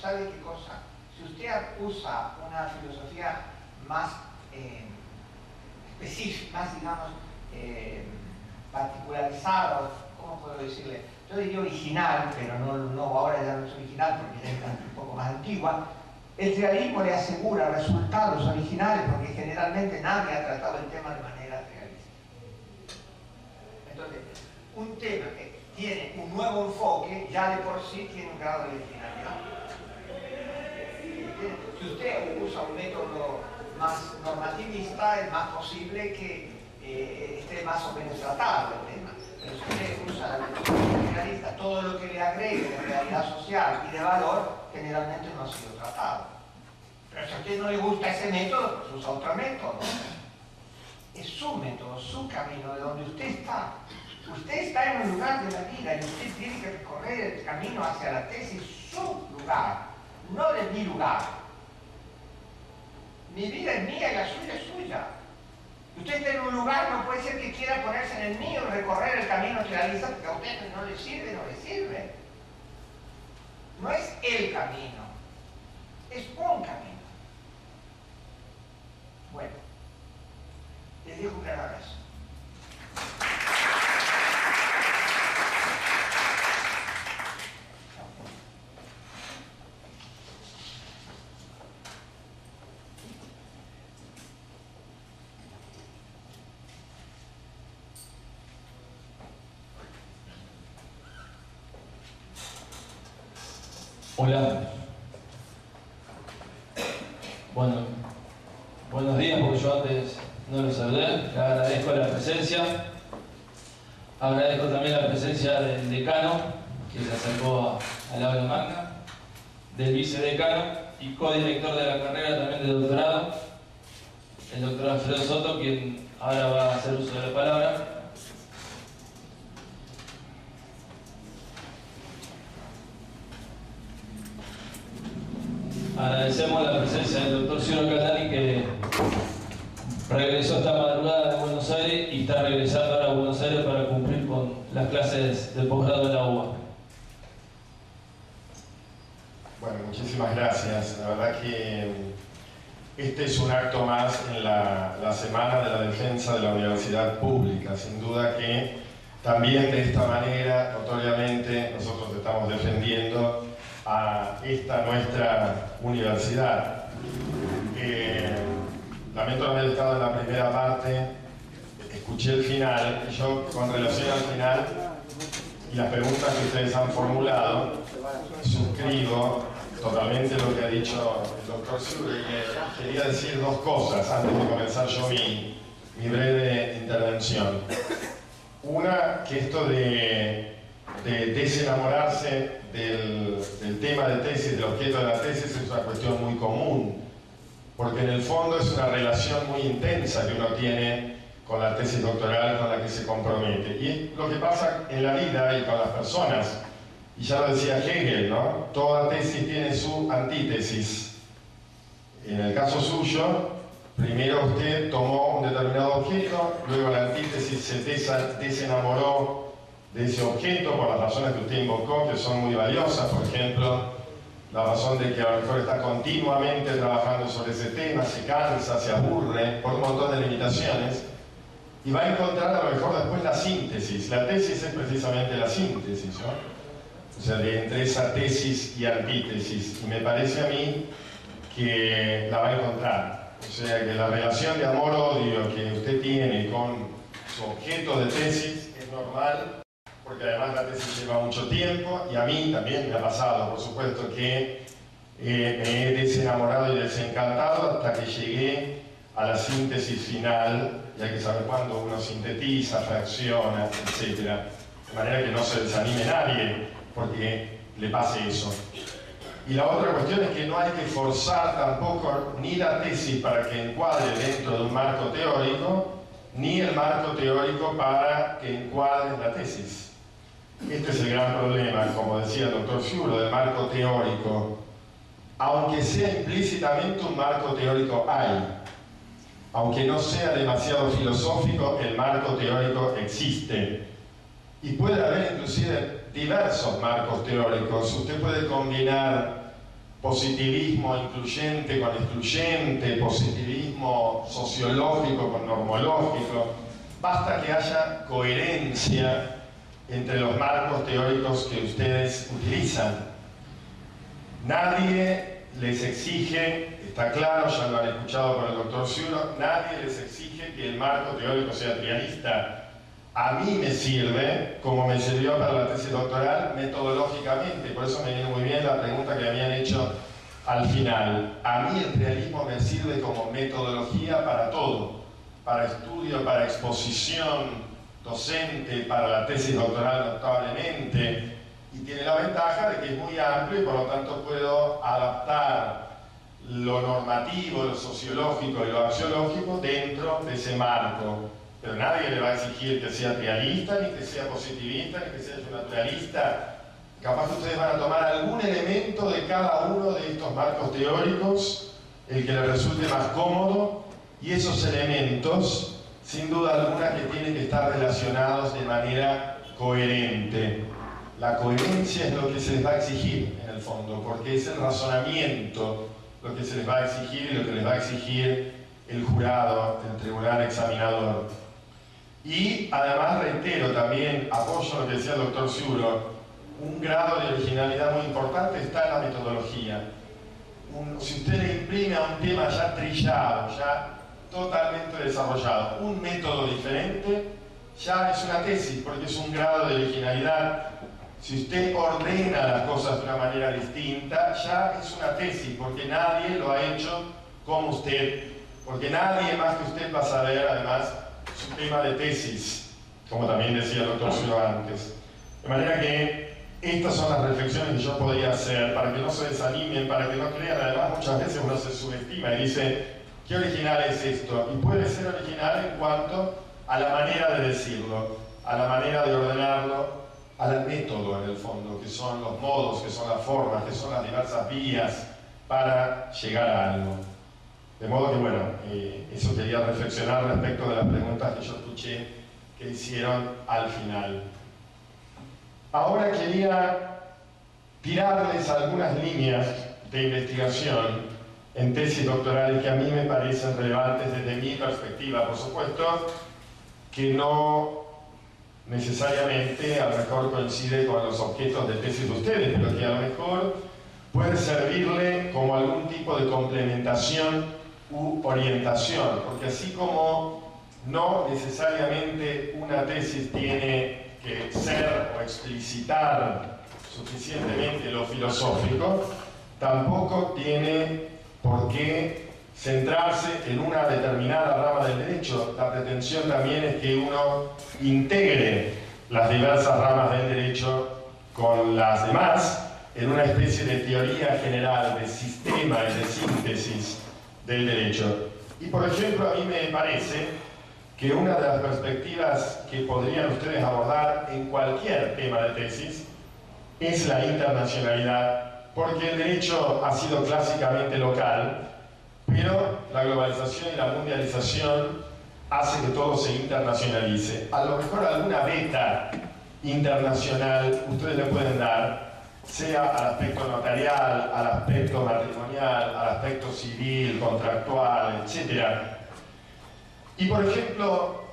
¿sabe qué cosa? Si usted usa una filosofía más específica, más, digamos, particularizada, ¿cómo puedo decirle? Yo diría original, pero no, ahora ya no es original porque ya es un poco más antigua. El realismo le asegura resultados originales porque generalmente nadie ha tratado el tema de manera realista. Entonces, un tema que tiene un nuevo enfoque ya de por sí tiene un grado de originalidad. Si usted usa un método más normativista, es más posible que esté más o menos tratado el tema. Pero si usted usa la metodología realista, todo lo que le agregue de realidad social y de valor, generalmente no ha sido tratado. Pero si a usted no le gusta ese método, pues usa otro método. Es su método, su camino, de donde usted está. Usted está en un lugar de la vida y usted tiene que recorrer el camino hacia la tesis, su lugar, no de mi lugar. Mi vida es mía y la suya es suya. Usted está en un lugar, no puede ser que quiera ponerse en el mío y recorrer el camino que realiza porque a usted no le sirve, no le sirve. No es el camino, es un camino. Bueno, les dejo un gran abrazo. Hola. Bueno, buenos días, porque yo antes no lo saludé. Le agradezco la presencia. Agradezco también la presencia del decano, que se acercó al aula magna, del vicedecano y codirector de la carrera también de doctorado, el doctor Alfredo Soto, quien ahora va a hacer uso de la palabra. Agradecemos la presencia del doctor Ciro Caldani, que regresó esta madrugada de Buenos Aires y está regresando ahora a Buenos Aires para cumplir con las clases del posgrado de la UBA. Bueno, muchísimas gracias. La verdad que este es un acto más en la Semana de la Defensa de la Universidad Pública. Sin duda que también de esta manera, notoriamente, nosotros estamos defendiendo a esta nuestra universidad. Lamento no haber estado en la primera parte, escuché el final, y yo con relación al final y las preguntas que ustedes han formulado, suscribo totalmente lo que ha dicho el doctor Zure, y quería decir dos cosas antes de comenzar yo mi breve intervención. Una, que esto de desenamorarse del tema de tesis, del objeto de la tesis, es una cuestión muy común, porque en el fondo es una relación muy intensa que uno tiene con la tesis doctoral con la que se compromete. Y es lo que pasa en la vida y con las personas. Y ya lo decía Hegel, ¿no? Toda tesis tiene su antítesis. En el caso suyo, primero usted tomó un determinado objeto, luego la antítesis se desenamoró de ese objeto por las razones que usted invocó, que son muy valiosas. Por ejemplo, la razón de que a lo mejor está continuamente trabajando sobre ese tema, se cansa, se aburre, por un montón de limitaciones, y va a encontrar a lo mejor después la síntesis. La tesis es precisamente la síntesis, ¿no? O sea, entre esa tesis y antítesis. Y me parece a mí que la va a encontrar. O sea, que la relación de amor-odio que usted tiene con su objeto de tesis es normal, porque además la tesis lleva mucho tiempo, y a mí también me ha pasado, por supuesto, que me he desenamorado y desencantado hasta que llegué a la síntesis final, y hay que saber cuándo uno sintetiza, fracciona, etc. De manera que no se desanime nadie porque le pase eso. Y la otra cuestión es que no hay que forzar tampoco ni la tesis para que encuadre dentro de un marco teórico, ni el marco teórico para que encuadre la tesis. Este es el gran problema, como decía el doctor Fiulo, del marco teórico. Aunque sea implícitamente un marco teórico hay, aunque no sea demasiado filosófico, el marco teórico existe. Y puede haber inclusive diversos marcos teóricos. Usted puede combinar positivismo incluyente con excluyente, positivismo sociológico con normológico. Basta que haya coherencia entre los marcos teóricos que ustedes utilizan. Nadie les exige, está claro, ya lo han escuchado con el doctor Ciuro, nadie les exige que el marco teórico sea trialista. A mí me sirve, como me sirvió para la tesis doctoral, metodológicamente. Por eso me viene muy bien la pregunta que me habían hecho al final. A mí el trialismo me sirve como metodología para todo. Para estudio, para exposición docente, para la tesis doctoral notablemente. Y tiene la ventaja de que es muy amplio y por lo tanto puedo adaptar lo normativo, lo sociológico y lo axiológico dentro de ese marco. Pero nadie le va a exigir que sea trialista, ni que sea positivista, ni que sea naturalista. Capaz que ustedes van a tomar algún elemento de cada uno de estos marcos teóricos, el que les resulte más cómodo, y esos elementos, sin duda alguna, que tienen que estar relacionados de manera coherente. La coherencia es lo que se les va a exigir, en el fondo, porque es el razonamiento lo que se les va a exigir y lo que les va a exigir el jurado, el tribunal examinador. Y además reitero también, apoyo lo que decía el doctor Ciuro, un grado de originalidad muy importante está en la metodología. Si usted le imprime a un tema ya trillado, ya totalmente desarrollado, un método diferente, ya es una tesis, porque es un grado de originalidad. Si usted ordena las cosas de una manera distinta, ya es una tesis, porque nadie lo ha hecho como usted, porque nadie más que usted va a saber, además, su tema de tesis, como también decía el doctor Ciuro antes. De manera que estas son las reflexiones que yo podría hacer para que no se desanimen, para que no crean. Además, muchas veces uno se subestima y dice, ¿qué original es esto? Y puede ser original en cuanto a la manera de decirlo, a la manera de ordenarlo, al método en el fondo, que son los modos, que son las formas, que son las diversas vías para llegar a algo. De modo que, bueno, eso quería reflexionar respecto de las preguntas que yo escuché que hicieron al final. Ahora quería tirarles algunas líneas de investigación en tesis doctorales que a mí me parecen relevantes desde mi perspectiva. Por supuesto que no necesariamente a lo mejor coincide con los objetos de tesis de ustedes, pero que a lo mejor puede servirle como algún tipo de complementación u orientación, porque así como no necesariamente una tesis tiene que ser o explicitar suficientemente lo filosófico, tampoco tiene por qué centrarse en una determinada rama del derecho. La pretensión también es que uno integre las diversas ramas del derecho con las demás en una especie de teoría general, de sistema y de síntesis del derecho. Y por ejemplo, a mí me parece que una de las perspectivas que podrían ustedes abordar en cualquier tema de tesis es la internacionalidad, porque el derecho ha sido clásicamente local, pero la globalización y la mundialización hace que todo se internacionalice. A lo mejor alguna beta internacional ustedes le pueden dar, sea al aspecto notarial, al aspecto matrimonial, al aspecto civil, contractual, etc. Y por ejemplo,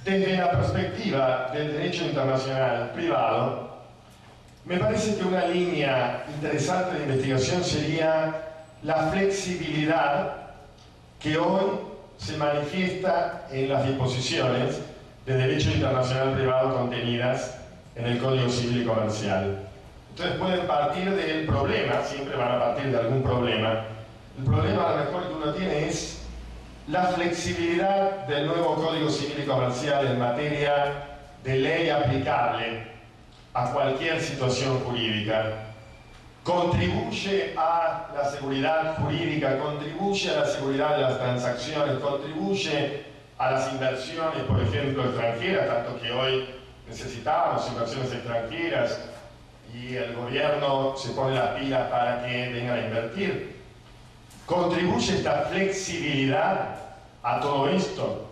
desde la perspectiva del derecho internacional privado, me parece que una línea interesante de investigación sería la flexibilidad que hoy se manifiesta en las disposiciones de derecho internacional privado contenidas en el Código Civil y Comercial. Ustedes pueden partir del problema, siempre van a partir de algún problema. El problema a lo mejor que uno tiene es la flexibilidad del nuevo Código Civil y Comercial en materia de ley aplicable a cualquier situación jurídica. Contribuye a la seguridad jurídica, contribuye a la seguridad de las transacciones, contribuye a las inversiones, por ejemplo, extranjeras, tanto que hoy necesitamos inversiones extranjeras y el gobierno se pone las pilas para que vengan a invertir. Contribuye esta flexibilidad a todo esto.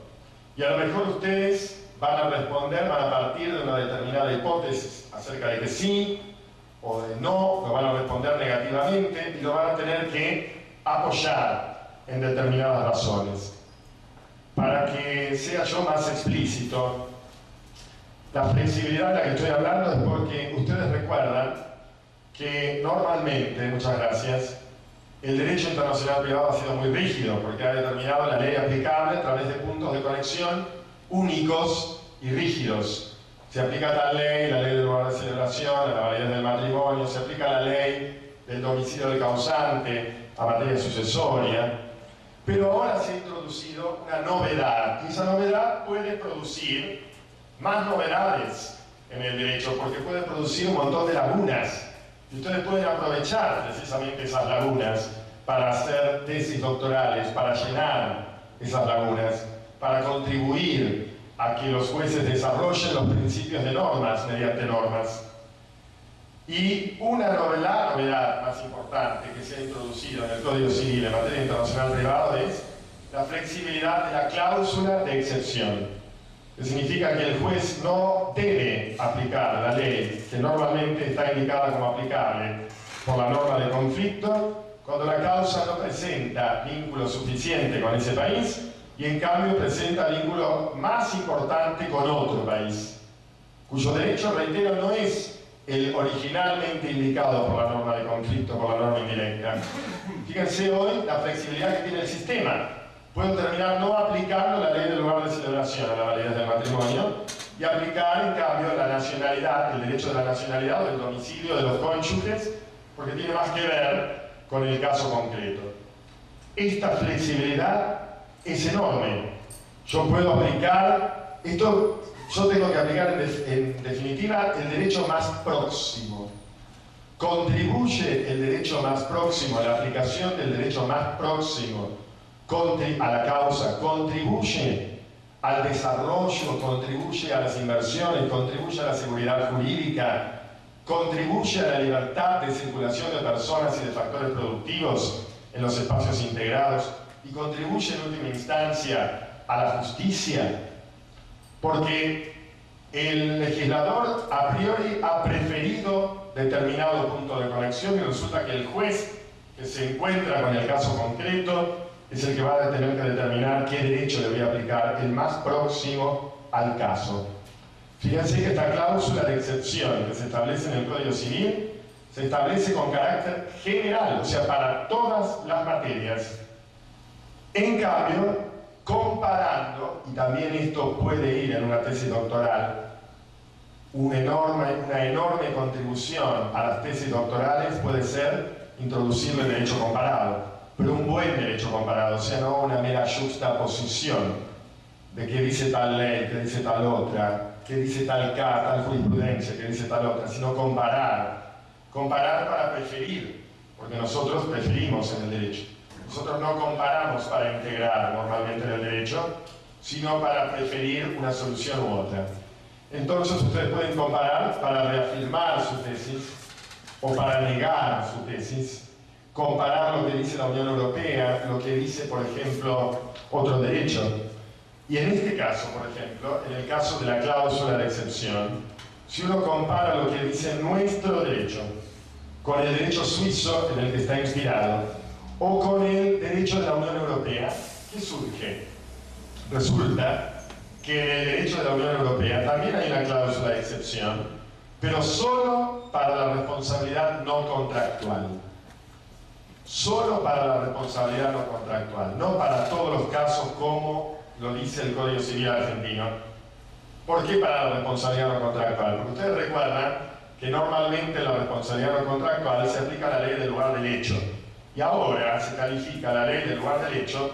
Y a lo mejor ustedes van a responder, van a partir de una determinada hipótesis acerca de que sí, o de no, lo van a responder negativamente y lo van a tener que apoyar en determinadas razones. Para que sea yo más explícito, la flexibilidad de la que estoy hablando es porque ustedes recuerdan que normalmente, muchas gracias, el derecho internacional privado ha sido muy rígido porque ha determinado la ley aplicable a través de puntos de conexión únicos y rígidos. Se aplica tal ley, la ley del lugar de celebración, a la validez del matrimonio, se aplica la ley del domicilio del causante a materia sucesoria, pero ahora se ha introducido una novedad, y esa novedad puede producir más novedades en el derecho, porque puede producir un montón de lagunas, y ustedes pueden aprovechar precisamente esas lagunas para hacer tesis doctorales, para llenar esas lagunas, para contribuir a que los jueces desarrollen los principios de normas mediante normas. Y una novedad más importante que se ha introducido en el Código Civil en materia internacional privado es la flexibilidad de la cláusula de excepción, que significa que el juez no debe aplicar la ley que normalmente está indicada como aplicable por la norma de conflicto cuando la causa no presenta vínculo suficiente con ese país y en cambio presenta vínculo más importante con otro país, cuyo derecho, reitero, no es el originalmente indicado por la norma de conflicto, por la norma indirecta. Fíjense hoy la flexibilidad que tiene el sistema. Puedo terminar no aplicando la ley del lugar de celebración a la validez del matrimonio y aplicar en cambio la nacionalidad, el derecho de la nacionalidad o el domicilio de los cónyuges, porque tiene más que ver con el caso concreto. Esta flexibilidad es enorme. Yo puedo aplicar esto. Yo tengo que aplicar en definitiva el derecho más próximo. Contribuye el derecho más próximo, la aplicación del derecho más próximo a la causa, contribuye al desarrollo, contribuye a las inversiones, contribuye a la seguridad jurídica, contribuye a la libertad de circulación de personas y de factores productivos en los espacios integrados y contribuye en última instancia a la justicia. Porque el legislador a priori ha preferido determinado punto de conexión y resulta que el juez que se encuentra con el caso concreto es el que va a tener que determinar qué derecho le voy a aplicar, el más próximo al caso. Fíjense que esta cláusula de excepción que se establece en el Código Civil se establece con carácter general, o sea, para todas las materias. En cambio, comparando, y también esto puede ir en una tesis doctoral, una enorme contribución a las tesis doctorales puede ser introducir el derecho comparado, pero un buen derecho comparado, o sea, no una mera juxtaposición de qué dice tal ley, qué dice tal otra, qué dice tal jurisprudencia, qué dice tal otra, sino comparar para preferir, porque nosotros preferimos en el derecho. Nosotros no comparamos para integrar normalmente en el derecho, sino para preferir una solución u otra. Entonces ustedes pueden comparar para reafirmar su tesis o para negar su tesis, comparar lo que dice la Unión Europea, lo que dice, por ejemplo, otro derecho. Y en este caso, por ejemplo, en el caso de la cláusula de excepción, si uno compara lo que dice nuestro derecho con el derecho suizo en el que está inspirado, o con el derecho de la Unión Europea, ¿qué surge? Resulta que en el derecho de la Unión Europea también hay una cláusula de excepción, pero solo para la responsabilidad no contractual. Solo para la responsabilidad no contractual, no para todos los casos como lo dice el Código Civil argentino. ¿Por qué para la responsabilidad no contractual? Porque ustedes recuerdan que normalmente la responsabilidad no contractual se aplica a la ley del lugar del hecho. Y ahora se califica la ley del lugar del hecho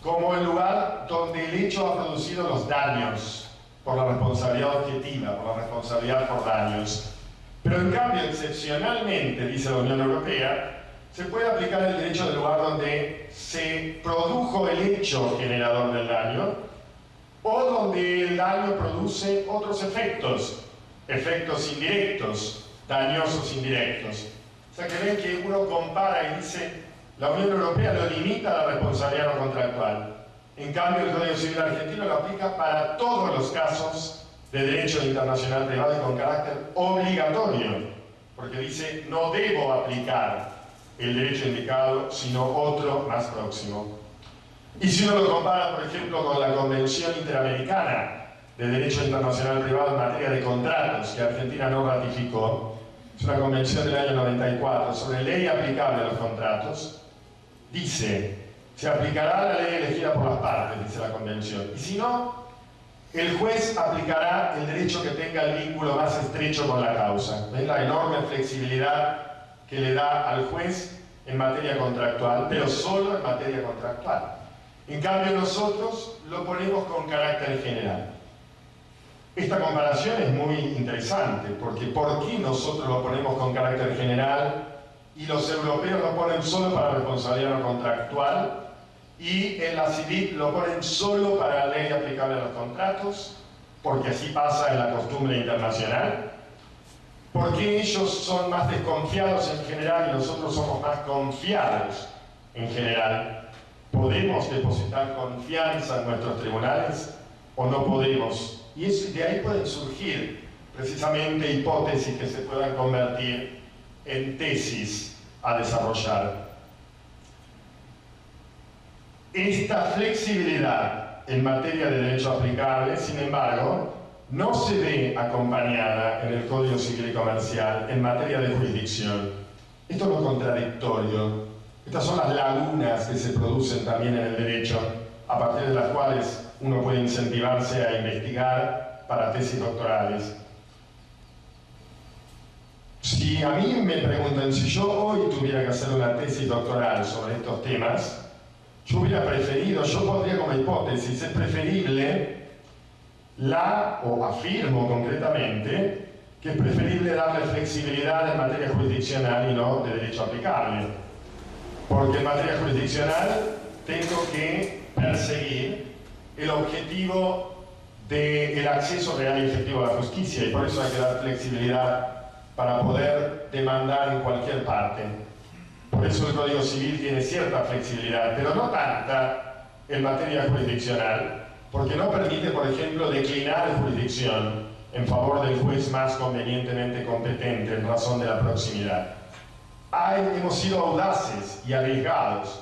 como el lugar donde el hecho ha producido los daños por la responsabilidad objetiva, por la responsabilidad por daños. Pero en cambio, excepcionalmente, dice la Unión Europea, se puede aplicar el derecho del lugar donde se produjo el hecho generador del daño o donde el daño produce otros efectos, efectos indirectos, dañosos indirectos. O sea que ven que uno compara y dice, la Unión Europea lo limita a la responsabilidad no contractual. En cambio, el Código Civil argentino lo aplica para todos los casos de derecho internacional privado y con carácter obligatorio. porque dice no debo aplicar el derecho indicado, sino otro más próximo. Y si uno lo compara, por ejemplo, con la Convención Interamericana de Derecho Internacional Privado en materia de contratos, que Argentina no ratificó, es una convención del año 94 sobre ley aplicable a los contratos, dice, se aplicará la ley elegida por las partes, dice la convención, y si no, el juez aplicará el derecho que tenga el vínculo más estrecho con la causa. ¿Ven la enorme flexibilidad que le da al juez en materia contractual, pero solo en materia contractual? En cambio, nosotros lo ponemos con carácter general. Esta comparación es muy interesante, porque ¿por qué nosotros lo ponemos con carácter general y los europeos lo ponen solo para responsabilidad no contractual y en la CIVIC lo ponen solo para la ley aplicable a los contratos? Porque así pasa en la costumbre internacional. ¿Por qué ellos son más desconfiados en general y nosotros somos más confiados en general? ¿Podemos depositar confianza en nuestros tribunales o no podemos? Y de ahí pueden surgir precisamente hipótesis que se puedan convertir en tesis a desarrollar. Esta flexibilidad en materia de derecho aplicable, sin embargo, no se ve acompañada en el Código Civil y Comercial en materia de jurisdicción. Esto es lo contradictorio. Estas son las lagunas que se producen también en el derecho, a partir de las cuales uno puede incentivarse a investigar para tesis doctorales. Si a mí me preguntan si yo hoy tuviera que hacer una tesis doctoral sobre estos temas, yo hubiera preferido, yo pondría como hipótesis, es preferible o afirmo concretamente, que es preferible darle flexibilidad en materia jurisdiccional y no de derecho aplicable. Porque en materia jurisdiccional tengo que perseguir el objetivo del acceso real y efectivo a la justicia, y por eso hay que dar flexibilidad para poder demandar en cualquier parte. Por eso el Código Civil tiene cierta flexibilidad, pero no tanta en materia jurisdiccional, porque no permite, por ejemplo, declinar jurisdicción en favor del juez más convenientemente competente en razón de la proximidad. Hemos sido audaces y arriesgados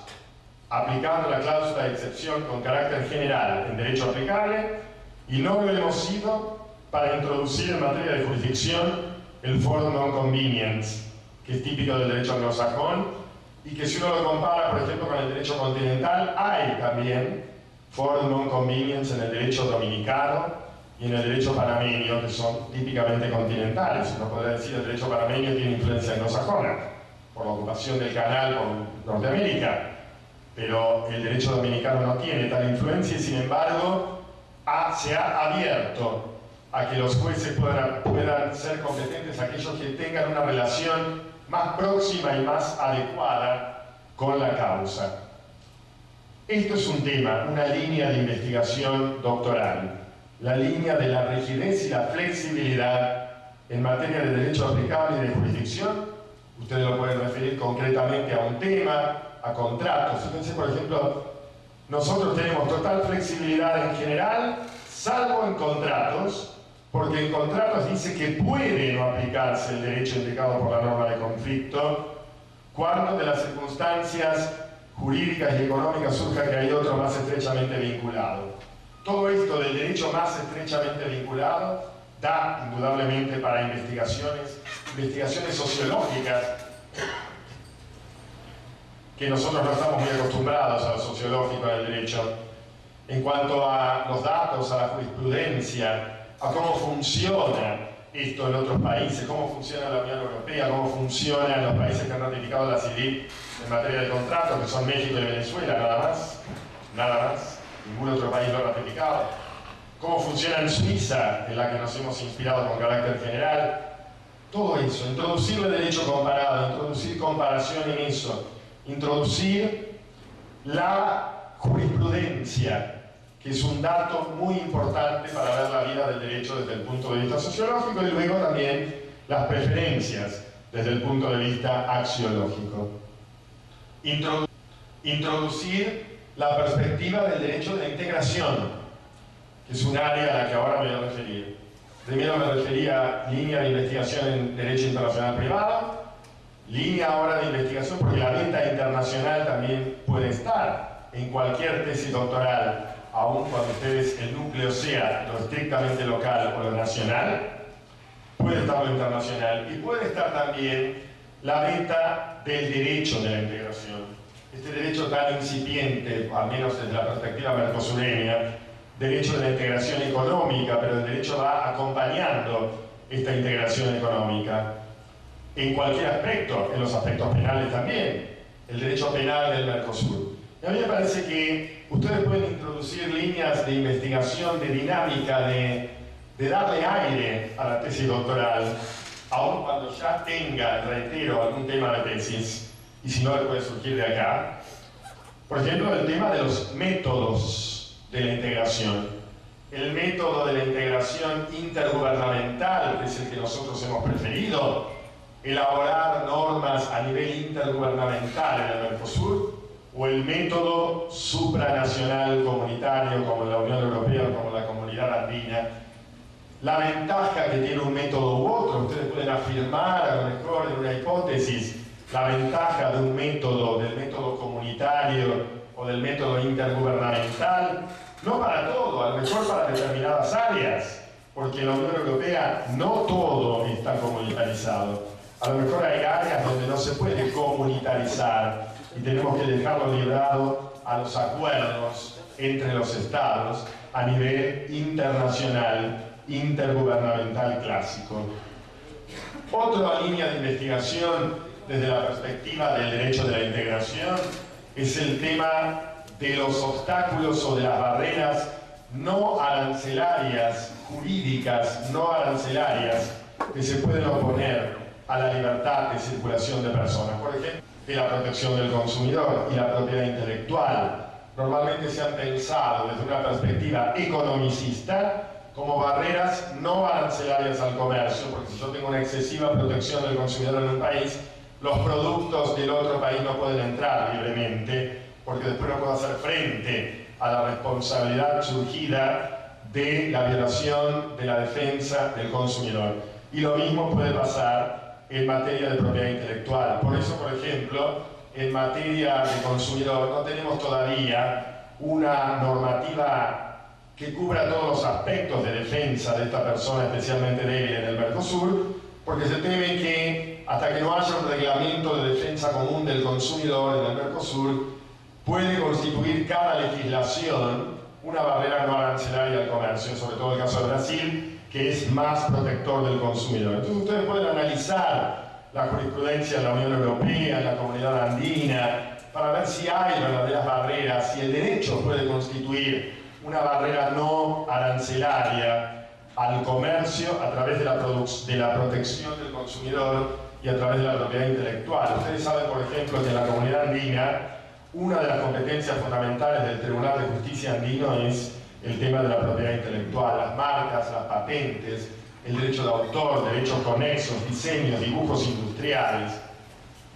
aplicando la cláusula de excepción con carácter general en derecho aplicable, y no lo hemos sido para introducir en materia de jurisdicción el for non-convenience, que es típico del derecho anglosajón, y que si uno lo compara, por ejemplo, con el derecho continental, hay también for non-convenience en el derecho dominicano y en el derecho panameño, que son típicamente continentales. Uno podría decir que el derecho panameño tiene influencia anglosajona, por la ocupación del canal por Norteamérica, pero el derecho dominicano no tiene tal influencia y, sin embargo, se ha abierto a que los jueces puedan ser competentes aquellos que tengan una relación más próxima y más adecuada con la causa. Esto es un tema, una línea de investigación doctoral, la línea de la rigidez y la flexibilidad en materia de derecho aplicable y de jurisdicción. Ustedes lo pueden referir concretamente a un tema, a contratos. Fíjense, por ejemplo, nosotros tenemos total flexibilidad en general, salvo en contratos, porque en contratos dice que puede no aplicarse el derecho indicado por la norma de conflicto cuando de las circunstancias jurídicas y económicas surja que hay otro más estrechamente vinculado. Todo esto del derecho más estrechamente vinculado da indudablemente para investigaciones sociológicas, que nosotros no estamos muy acostumbrados a lo sociológico en el derecho, en cuanto a los datos, a la jurisprudencia, a cómo funciona esto en otros países, cómo funciona la Unión Europea, cómo funciona en los países que han ratificado la CIVIC en materia de contratos, que son México y Venezuela, nada más, ningún otro país lo ha ratificado. Cómo funciona en Suiza, en la que nos hemos inspirado con carácter general. Todo eso, introducirle derecho comparado, introducir comparación en eso, introducir la jurisprudencia, que es un dato muy importante para ver la vida del derecho desde el punto de vista sociológico, y luego también las preferencias desde el punto de vista axiológico. Introducir la perspectiva del derecho de la integración, que es un área a la que ahora me voy a referir, Primero me refería a línea de investigación en Derecho Internacional Privado, línea ahora de investigación porque la venta internacional también puede estar en cualquier tesis doctoral, aun cuando ustedes el núcleo sea lo estrictamente local o lo nacional, puede estar lo internacional y puede estar también la venta del derecho de la integración. Este derecho tan incipiente, al menos desde la perspectiva mercosureña, derecho de la integración económica, pero el derecho va acompañando esta integración económica en cualquier aspecto, en los aspectos penales también, el derecho penal del Mercosur. Y a mí me parece que ustedes pueden introducir líneas de investigación, de dinámica, de darle aire a la tesis doctoral, aun cuando ya tenga, reitero, algún tema de tesis, y si no, le puede surgir de acá. Por ejemplo, el tema de los métodos de la integración. El método de la integración intergubernamental, que es el que nosotros hemos preferido, elaborar normas a nivel intergubernamental en el Mercosur, o el método supranacional comunitario como la Unión Europea o como la Comunidad Andina. La ventaja que tiene un método u otro, ustedes pueden afirmar a lo mejor en una hipótesis la ventaja de un método, del método comunitario o del método intergubernamental, no para todo, a lo mejor para determinadas áreas, porque en la Unión Europea no todo está comunitarizado. A lo mejor hay áreas donde no se puede comunitarizar y tenemos que dejarlo librado a los acuerdos entre los estados a nivel internacional, intergubernamental clásico. Otra línea de investigación desde la perspectiva del derecho de la integración es el tema de los obstáculos o de las barreras no arancelarias, jurídicas, no arancelarias, que se pueden oponer a la libertad de circulación de personas. Por ejemplo, de la protección del consumidor y la propiedad intelectual. Normalmente se han pensado desde una perspectiva economicista como barreras no arancelarias al comercio, porque si yo tengo una excesiva protección del consumidor en un país, los productos del otro país no pueden entrar libremente, porque después no puedo hacer frente a la responsabilidad surgida de la violación de la defensa del consumidor. Y lo mismo puede pasar en materia de propiedad intelectual. Por eso, por ejemplo, en materia de consumidor no tenemos todavía una normativa que cubra todos los aspectos de defensa de esta persona especialmente débil en el Mercosur, porque se teme que hasta que no haya un reglamento de defensa común del consumidor en el Mercosur, puede constituir cada legislación una barrera no arancelaria al comercio, sobre todo el caso de Brasil, que es más protector del consumidor. Entonces ustedes pueden analizar la jurisprudencia de la Unión Europea, en la Comunidad Andina, para ver si hay verdaderas barreras, si el derecho puede constituir una barrera no arancelaria al comercio a través de la protección del consumidor y a través de la propiedad intelectual. Ustedes saben, por ejemplo, que en la Comunidad Andina una de las competencias fundamentales del Tribunal de Justicia andino es el tema de la propiedad intelectual, las marcas, las patentes, el derecho de autor, derechos conexos, diseños, dibujos industriales.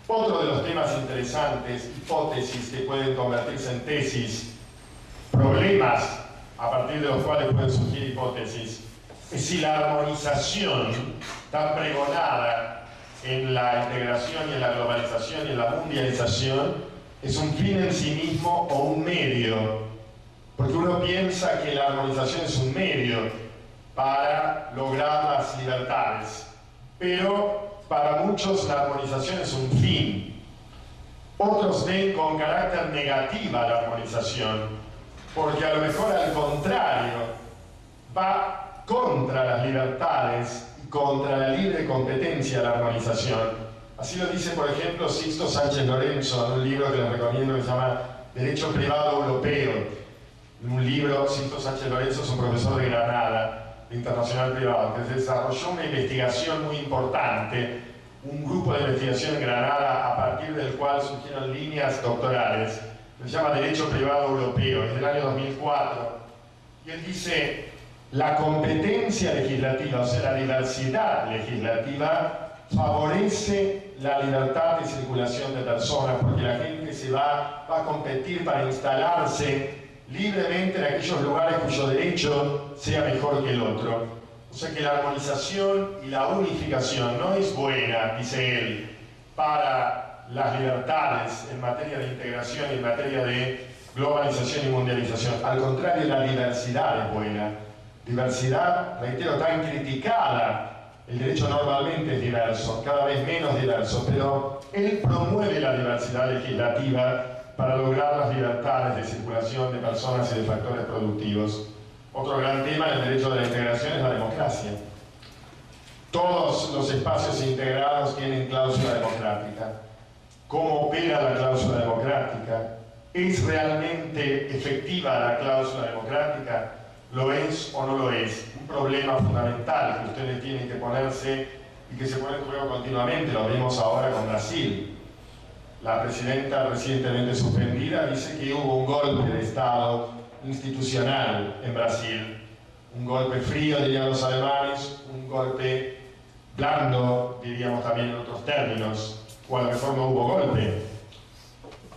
Otro de los temas interesantes, hipótesis que pueden convertirse en tesis, problemas a partir de los cuales pueden surgir hipótesis, es si la armonización tan pregonada en la integración y en la globalización y en la mundialización es un fin en sí mismo o un medio, porque uno piensa que la armonización es un medio para lograr las libertades, pero para muchos la armonización es un fin. Otros ven con carácter negativa la armonización, porque a lo mejor al contrario va contra las libertades y contra la libre competencia la armonización. Así lo dice, por ejemplo, Sixto Sánchez Lorenzo en un libro que les recomiendo que se llama Derecho Privado Europeo. En un libro, Sixto Sánchez Lorenzo es un profesor de Granada, de Internacional Privado, que desarrolló una investigación muy importante, un grupo de investigación en Granada a partir del cual surgieron líneas doctorales, que se llama Derecho Privado Europeo, es del año 2004. Y él dice, la competencia legislativa, o sea, la diversidad legislativa, favorece la libertad de circulación de personas, porque la gente se va a competir para instalarse libremente en aquellos lugares cuyo derecho sea mejor que el otro. O sea que la armonización y la unificación no es buena, dice él, para las libertades en materia de integración y en materia de globalización y mundialización. Al contrario, la diversidad es buena. Diversidad, reitero, tan criticada. El derecho normalmente es diverso, cada vez menos diverso, pero él promueve la diversidad legislativa para lograr las libertades de circulación de personas y de factores productivos. Otro gran tema en el derecho de la integración es la democracia. Todos los espacios integrados tienen cláusula democrática. ¿Cómo opera la cláusula democrática? ¿Es realmente efectiva la cláusula democrática? ¿Lo es o no lo es? Un problema fundamental que ustedes tienen que ponerse y que se pone en juego continuamente. Lo vimos ahora con Brasil. La presidenta recientemente suspendida dice que hubo un golpe de Estado institucional en Brasil. Un golpe frío, dirían los alemanes, un golpe blando, diríamos también en otros términos, o a lo mejor no hubo golpe.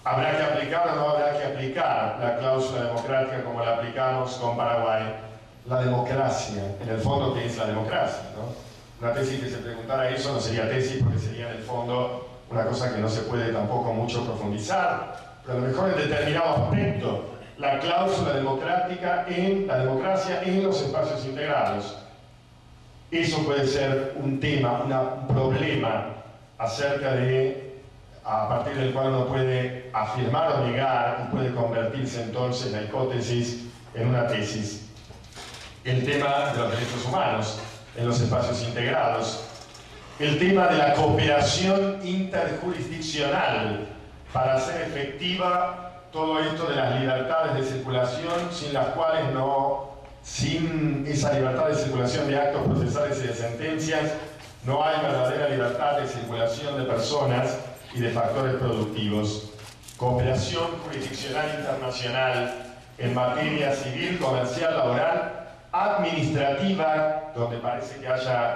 ¿Habrá que aplicar o no habrá que aplicar la cláusula democrática como la aplicamos con Paraguay? La democracia, en el fondo, ¿qué es la democracia? ¿No? Una tesis que se preguntara eso no sería tesis porque sería en el fondo una cosa que no se puede tampoco mucho profundizar, pero a lo mejor en determinado aspecto, la cláusula democrática en la democracia en los espacios integrados. Eso puede ser un tema, un problema acerca de a partir del cual uno puede afirmar o negar y puede convertirse entonces la hipótesis en una tesis. El tema de los derechos humanos en los espacios integrados. El tema de la cooperación interjurisdiccional para hacer efectiva todo esto de las libertades de circulación, sin las cuales sin esa libertad de circulación de actos procesales y de sentencias, no hay verdadera libertad de circulación de personas y de factores productivos. Cooperación jurisdiccional internacional en materia civil, comercial, laboral, administrativa, donde parece que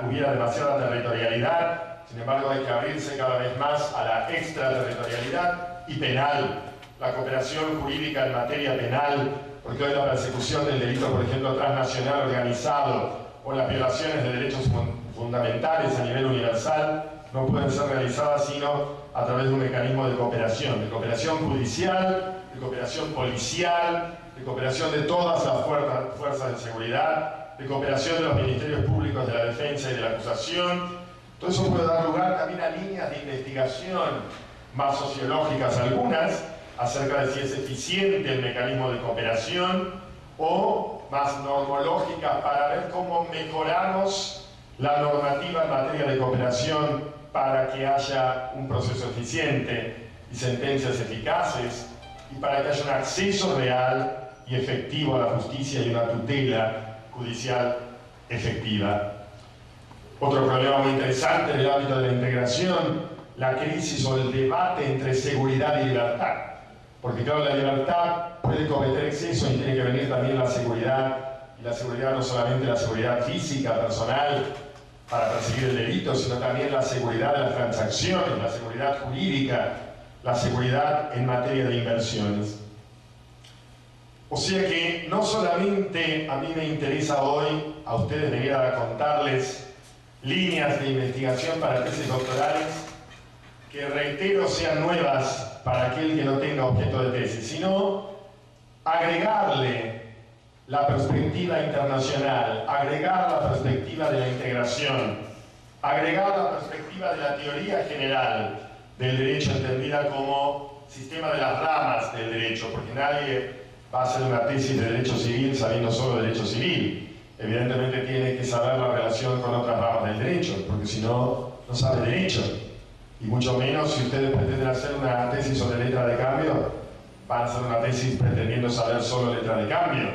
hubiera demasiada territorialidad, sin embargo hay que abrirse cada vez más a la extraterritorialidad, y penal, la cooperación jurídica en materia penal, porque hoy la persecución del delito, por ejemplo, transnacional organizado o las violaciones de derechos fundamentales a nivel universal no pueden ser realizadas sino a través de un mecanismo de cooperación judicial, de cooperación policial, de cooperación de todas las fuerzas de seguridad, de cooperación de los ministerios públicos de la defensa y de la acusación. Todo eso puede dar lugar también a líneas de investigación más sociológicas algunas, acerca de si es eficiente el mecanismo de cooperación, o más normológicas para ver cómo mejoramos la normativa en materia de cooperación para que haya un proceso eficiente y sentencias eficaces, y para que haya un acceso real y efectivo a la justicia y una tutela judicial efectiva. Otro problema muy interesante en el ámbito de la integración, la crisis o el debate entre seguridad y libertad. Porque claro, la libertad puede cometer exceso y tiene que venir también la seguridad, y la seguridad no solamente la seguridad física, personal, para perseguir el delito, sino también la seguridad de las transacciones, la seguridad jurídica, la seguridad en materia de inversiones. O sea que no solamente a mí me interesa hoy a ustedes venir a contarles líneas de investigación para tesis doctorales que, reitero, sean nuevas para aquel que no tenga objeto de tesis, sino agregarle la perspectiva internacional, agregar la perspectiva de la integración, agregar la perspectiva de la teoría general del derecho entendida como sistema de las ramas del derecho, porque nadie va a hacer una tesis de derecho civil sabiendo solo derecho civil. Evidentemente tiene que saber la relación con otras ramas del derecho, porque si no, no sabe derecho. Y mucho menos si ustedes pretenden hacer una tesis sobre letra de cambio, van a hacer una tesis pretendiendo saber solo letra de cambio.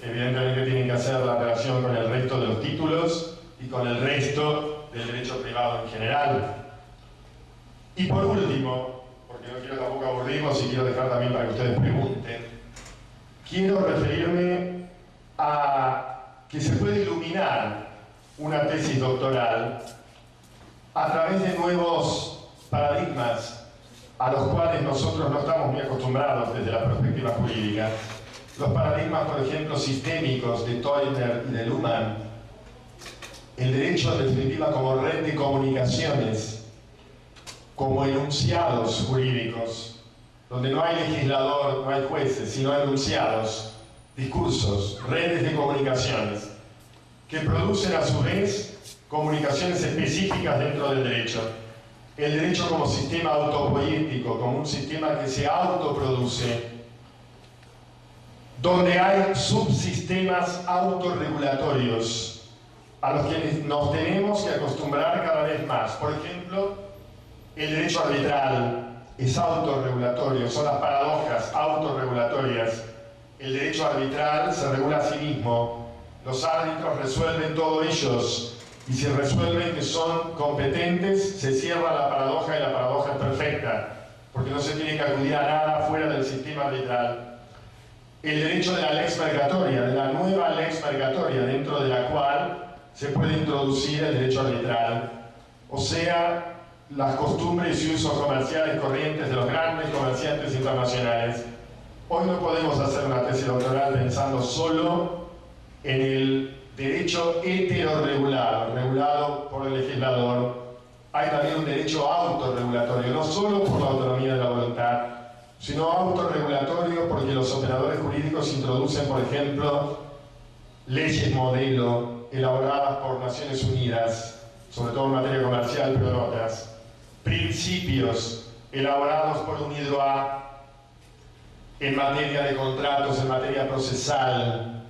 Evidentemente tienen que hacer la relación con el resto de los títulos y con el resto del derecho privado en general. Y por último, porque no quiero tampoco aburrirlos y quiero dejar también para que ustedes pregunten, quiero referirme a que se puede iluminar una tesis doctoral a través de nuevos paradigmas a los cuales nosotros no estamos muy acostumbrados desde la perspectiva jurídica. Los paradigmas, por ejemplo, sistémicos de Toiner y de Luhmann, el derecho en definitiva como red de comunicaciones, como enunciados jurídicos, donde no hay legislador, no hay jueces, sino enunciados, discursos, redes de comunicaciones, que producen a su vez comunicaciones específicas dentro del derecho. El derecho como sistema autopoético, como un sistema que se autoproduce, donde hay subsistemas autorregulatorios a los que nos tenemos que acostumbrar cada vez más. Por ejemplo, el derecho arbitral es autorregulatorio, son las paradojas autorregulatorias. El derecho arbitral se regula a sí mismo, los árbitros resuelven todo ellos, y si resuelven que son competentes, se cierra la paradoja y la paradoja es perfecta, porque no se tiene que acudir a nada fuera del sistema arbitral. El derecho de la lex mercatoria, de la nueva lex mercatoria, dentro de la cual se puede introducir el derecho arbitral, o sea, las costumbres y usos comerciales corrientes de los grandes comerciantes internacionales. Hoy no podemos hacer una tesis doctoral pensando solo en el derecho heterorregulado, regulado por el legislador. Hay también un derecho autorregulatorio, no solo por la autonomía de la voluntad, sino autorregulatorio porque los operadores jurídicos introducen, por ejemplo, leyes modelo elaboradas por Naciones Unidas, sobre todo en materia comercial, pero en otras, principios elaborados por UNIDROIT en materia de contratos, en materia procesal,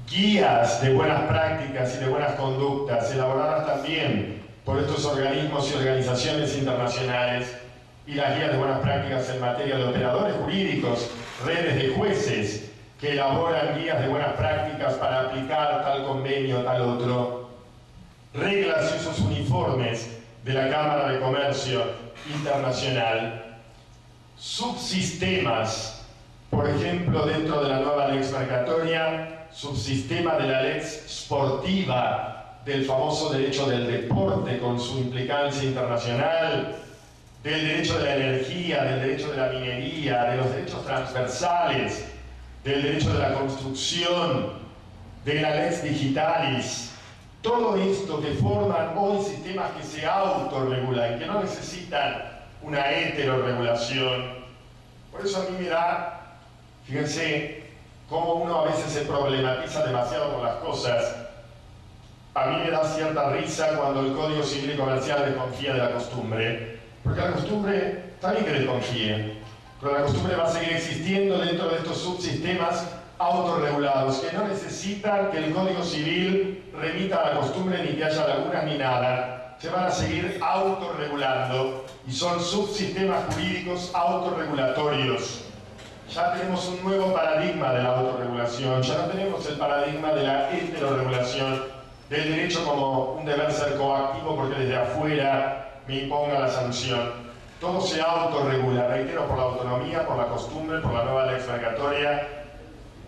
guías de buenas prácticas y de buenas conductas elaboradas también por estos organismos y organizaciones internacionales, y las guías de buenas prácticas en materia de operadores jurídicos, redes de jueces que elaboran guías de buenas prácticas para aplicar tal convenio, tal otro, reglas y usos uniformes de la Cámara de Comercio Internacional, subsistemas, por ejemplo, dentro de la nueva lex mercatoria, subsistema de la lex sportiva, del famoso derecho del deporte con su implicancia internacional, del derecho de la energía, del derecho de la minería, de los derechos transversales, del derecho de la construcción, de la lex digitalis. Todo esto que forman hoy sistemas que se autorregulan, que no necesitan una heterorregulación. Por eso a mí me da, fíjense, cómo uno a veces se problematiza demasiado con las cosas. A mí me da cierta risa cuando el Código Civil y Comercial desconfía de la costumbre, porque la costumbre está bien que desconfíe, pero la costumbre va a seguir existiendo dentro de estos subsistemas autorregulados, que no necesitan que el Código Civil remita a la costumbre ni que haya lagunas ni nada. Se van a seguir autorregulando y son subsistemas jurídicos autorregulatorios. Ya tenemos un nuevo paradigma de la autorregulación, ya no tenemos el paradigma de la heterorregulación, del derecho como un deber ser coactivo porque desde afuera me imponga la sanción. Todo se autorregula, reitero, por la autonomía, por la costumbre, por la nueva lex mercatoria.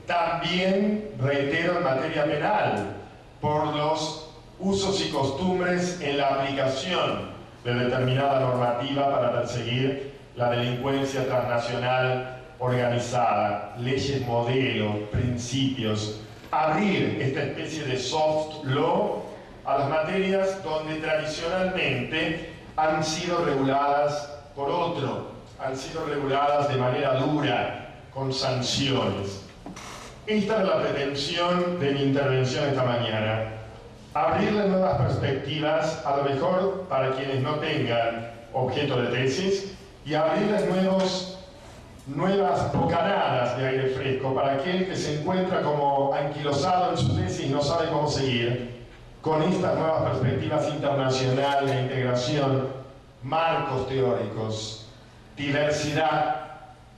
También, reitero, en materia penal, por los usos y costumbres en la aplicación de determinada normativa para perseguir la delincuencia transnacional organizada, leyes modelo, principios, abrir esta especie de soft law a las materias donde tradicionalmente han sido reguladas por otro, han sido reguladas de manera dura, con sanciones. Esta es la pretensión de mi intervención esta mañana. Abrirle nuevas perspectivas, a lo mejor para quienes no tengan objeto de tesis, y abrirles nuevas bocanadas de aire fresco para aquel que se encuentra como anquilosado en su tesis y no sabe cómo seguir, con estas nuevas perspectivas internacionales de integración, marcos teóricos, diversidad,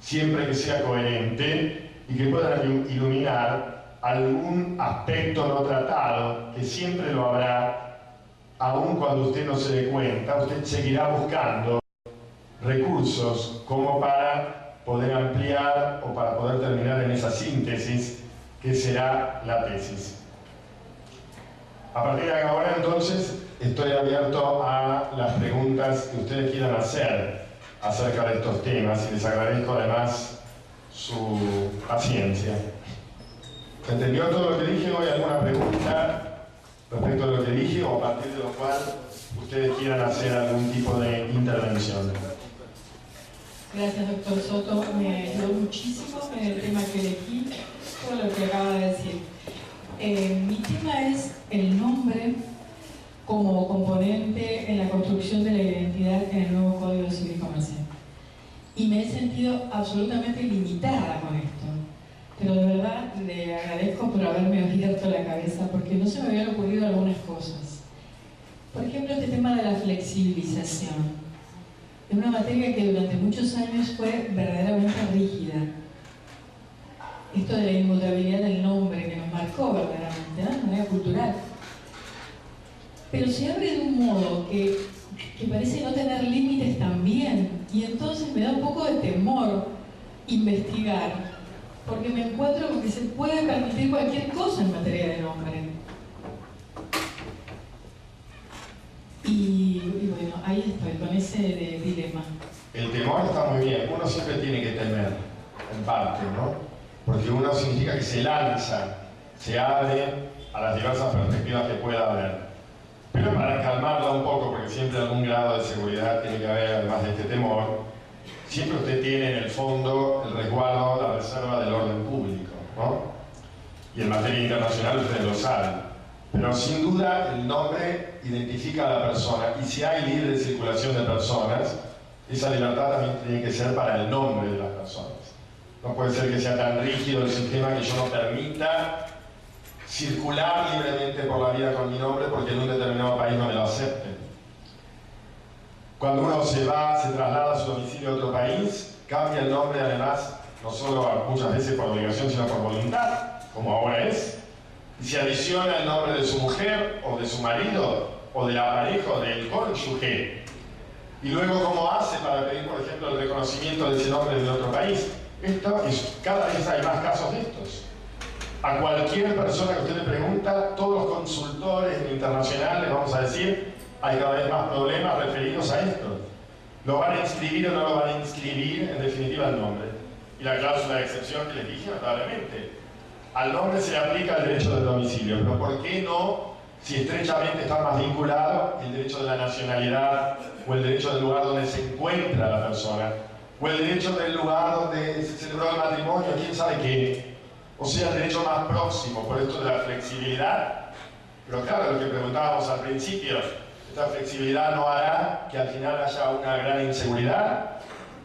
siempre que sea coherente, y que puedan iluminar algún aspecto no tratado, que siempre lo habrá, aun cuando usted no se dé cuenta. Usted seguirá buscando recursos como para poder ampliar o para poder terminar en esa síntesis que será la tesis. A partir de ahora, entonces, estoy abierto a las preguntas que ustedes quieran hacer acerca de estos temas y les agradezco además su paciencia. ¿Se entendió todo lo que dije hoy? ¿Alguna pregunta? respecto a lo que dije o a partir de lo cual ustedes quieran hacer algún tipo de intervención. Gracias, doctor Soto. Me ayudó muchísimo en el tema que elegí, todo lo que acaba de decir. Mi tema es el nombre como componente en la construcción de la identidad en el nuevo Código Civil Comercial. Y me he sentido absolutamente limitada con esto. Pero de verdad le agradezco por haberme abierto la cabeza, porque no se me habían ocurrido algunas cosas. Por ejemplo, este tema de la flexibilización. Es una materia que durante muchos años fue verdaderamente rígida. Esto de la inmutabilidad del nombre que nos marcó verdaderamente, ¿no? De manera cultural. Pero se abre de un modo que parece no tener límites también, y entonces me da un poco de temor investigar, porque me encuentro con que se puede permitir cualquier cosa en materia de nombre. Y bueno, ahí estoy, con ese dilema. El temor está muy bien, uno siempre tiene que temer, en parte, ¿no? Porque uno significa que se lanza, se abre a las diversas perspectivas que pueda haber. Pero para calmarla un poco, porque siempre algún grado de seguridad tiene que haber, además de este temor, siempre usted tiene en el fondo el resguardo, la reserva del orden público, ¿no? Y en materia internacional ustedes lo saben. Pero sin duda el nombre identifica a la persona, y si hay libre circulación de personas, esa libertad también tiene que ser para el nombre de las personas. No puede ser que sea tan rígido el sistema que yo no permita circular libremente por la vida con mi nombre porque en un determinado país no me lo acepten. Cuando uno se va, se traslada a su domicilio a otro país, cambia el nombre además, no solo muchas veces por obligación, sino por voluntad, como ahora es. Y se adiciona el nombre de su mujer, o de su marido, o de la pareja, o del cónyuge. Y luego, ¿cómo hace para pedir, por ejemplo, el reconocimiento de ese nombre de otro país? Cada vez hay más casos de estos. A cualquier persona que usted le pregunta, todos los consultores internacionales, vamos a decir, hay cada vez más problemas referidos a esto. ¿Lo van a inscribir o no lo van a inscribir? En definitiva, el nombre. Y la cláusula de excepción que les dije, notablemente. Al nombre se le aplica el derecho del domicilio, pero ¿por qué no, si estrechamente está más vinculado, el derecho de la nacionalidad o el derecho del lugar donde se encuentra la persona, o el derecho del lugar donde se celebró el matrimonio, quién sabe qué? O sea, el derecho más próximo, por esto de la flexibilidad. Pero claro, lo que preguntábamos al principio, esta flexibilidad no hará que al final haya una gran inseguridad.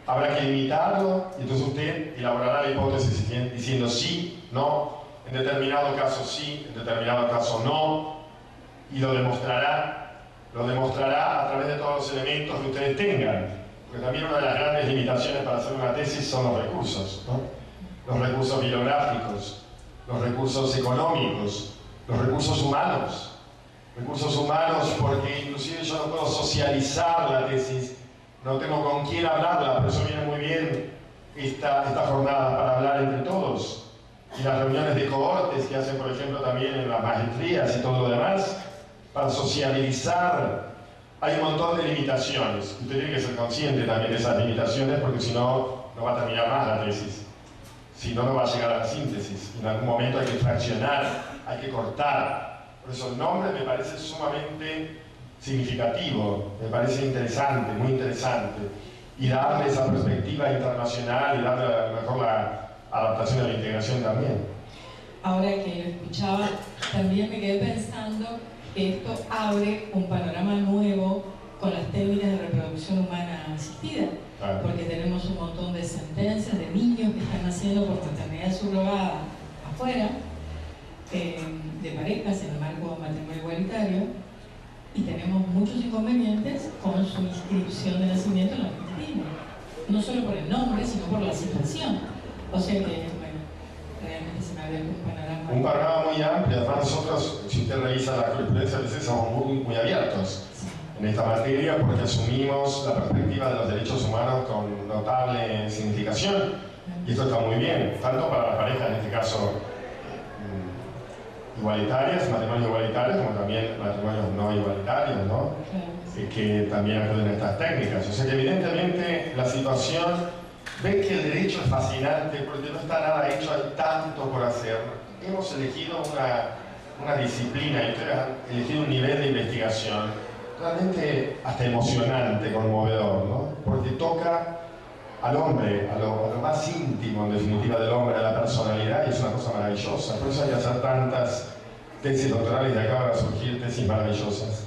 Habrá que limitarlo, y entonces usted elaborará la hipótesis diciendo sí, no, en determinado caso sí, en determinado caso no, y lo demostrará a través de todos los elementos que ustedes tengan. Porque también una de las grandes limitaciones para hacer una tesis son los recursos, ¿no? Los recursos bibliográficos, los recursos económicos, los recursos humanos. Recursos humanos porque inclusive yo no puedo socializar la tesis, no tengo con quién hablarla, por eso viene muy bien esta jornada para hablar entre todos. Y las reuniones de cohortes que hacen, por ejemplo, también en las maestrías y todo lo demás, para sociabilizar. Hay un montón de limitaciones. Usted tiene que ser consciente también de esas limitaciones porque si no, no va a terminar más la tesis. Si no, no va a llegar a la síntesis. En algún momento hay que fraccionar, hay que cortar. Por eso el nombre me parece sumamente significativo, me parece interesante, muy interesante. Y darle esa perspectiva internacional y darle a lo mejor la adaptación a la integración también. Ahora que lo escuchaba, también me quedé pensando que esto abre un panorama nuevo con las técnicas de reproducción humana asistida. Claro. Porque tenemos un montón de sentencias de niños que están naciendo por paternidad subrogada afuera, de parejas en el marco de matrimonio igualitario, y tenemos muchos inconvenientes con su inscripción de nacimiento en la Argentina. No solo por el nombre, sino por la situación. O sea que, bueno, realmente se me abre un panorama. Un panorama muy amplio. Además nosotros, si usted revisa la jurisprudencia, a veces somos muy abiertos en esta materia porque asumimos la perspectiva de los derechos humanos con notable significación. Y esto está muy bien, tanto para las parejas, en este caso, igualitarias, matrimonios igualitarios, como también matrimonios no igualitarios, ¿no? Que también acuden a estas técnicas. O sea que evidentemente la situación, ven que el derecho es fascinante porque no está nada hecho, hay tanto por hacer. Hemos elegido una disciplina y ustedes han elegido un nivel de investigación realmente hasta emocionante, conmovedor, ¿no? Porque toca al hombre, a lo más íntimo en definitiva del hombre, a la personalidad, y es una cosa maravillosa. Por eso hay que hacer tantas tesis doctorales y acá van a surgir tesis maravillosas.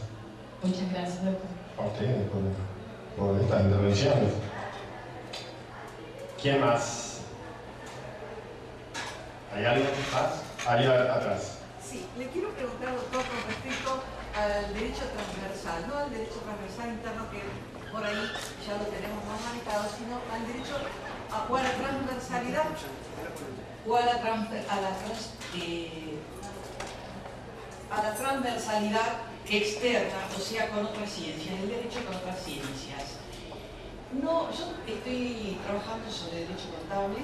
Muchas gracias, doctor. A ustedes por estas intervenciones. ¿Quién más? ¿Hay alguien más? Ahí atrás. Sí, le quiero preguntar, doctor, con respecto al derecho transversal, no al derecho transversal interno que por ahí ya lo tenemos más manejado, sino al derecho o a la transversalidad o a la transversalidad externa, o sea, con otras ciencias, el derecho con otras ciencias. No, yo estoy trabajando sobre derecho contable,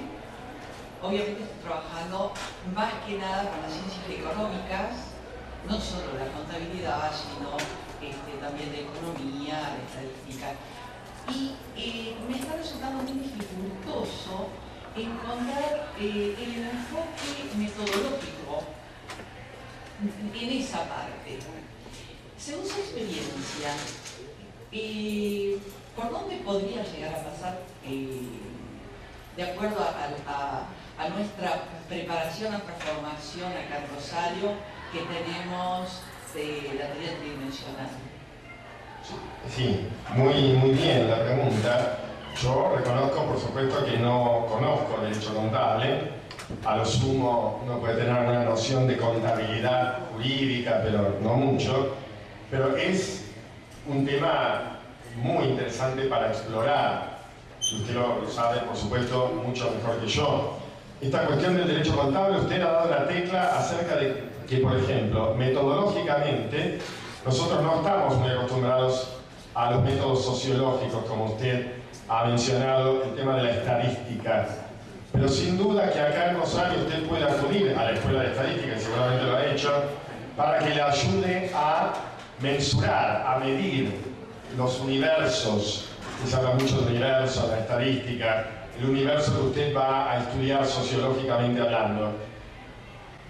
obviamente estoy trabajando más que nada con las ciencias económicas, no solo la contabilidad, sino también de economía, de estadística. Y me está resultando muy dificultoso encontrar el enfoque metodológico en esa parte. Según su experiencia, ¿por dónde podría llegar a pasar, de acuerdo a nuestra preparación, a nuestra formación acá en Rosario, que tenemos de la teoría tridimensional? Sí, muy bien la pregunta. Yo reconozco, por supuesto, que no conozco derecho contable. A lo sumo uno puede tener una noción de contabilidad jurídica, pero no mucho. Pero es un tema muy interesante para explorar. Usted lo sabe, por supuesto, mucho mejor que yo. Esta cuestión del derecho contable, usted ha dado la tecla acerca de que, por ejemplo, metodológicamente, nosotros no estamos muy acostumbrados a los métodos sociológicos, como usted ha mencionado, el tema de la estadística. Pero sin duda que acá en Rosario usted puede acudir a la Escuela de Estadística, y seguramente lo ha hecho, para que le ayude a mensurar, a medir los universos. Se habla mucho del universo, la estadística, el universo que usted va a estudiar sociológicamente hablando.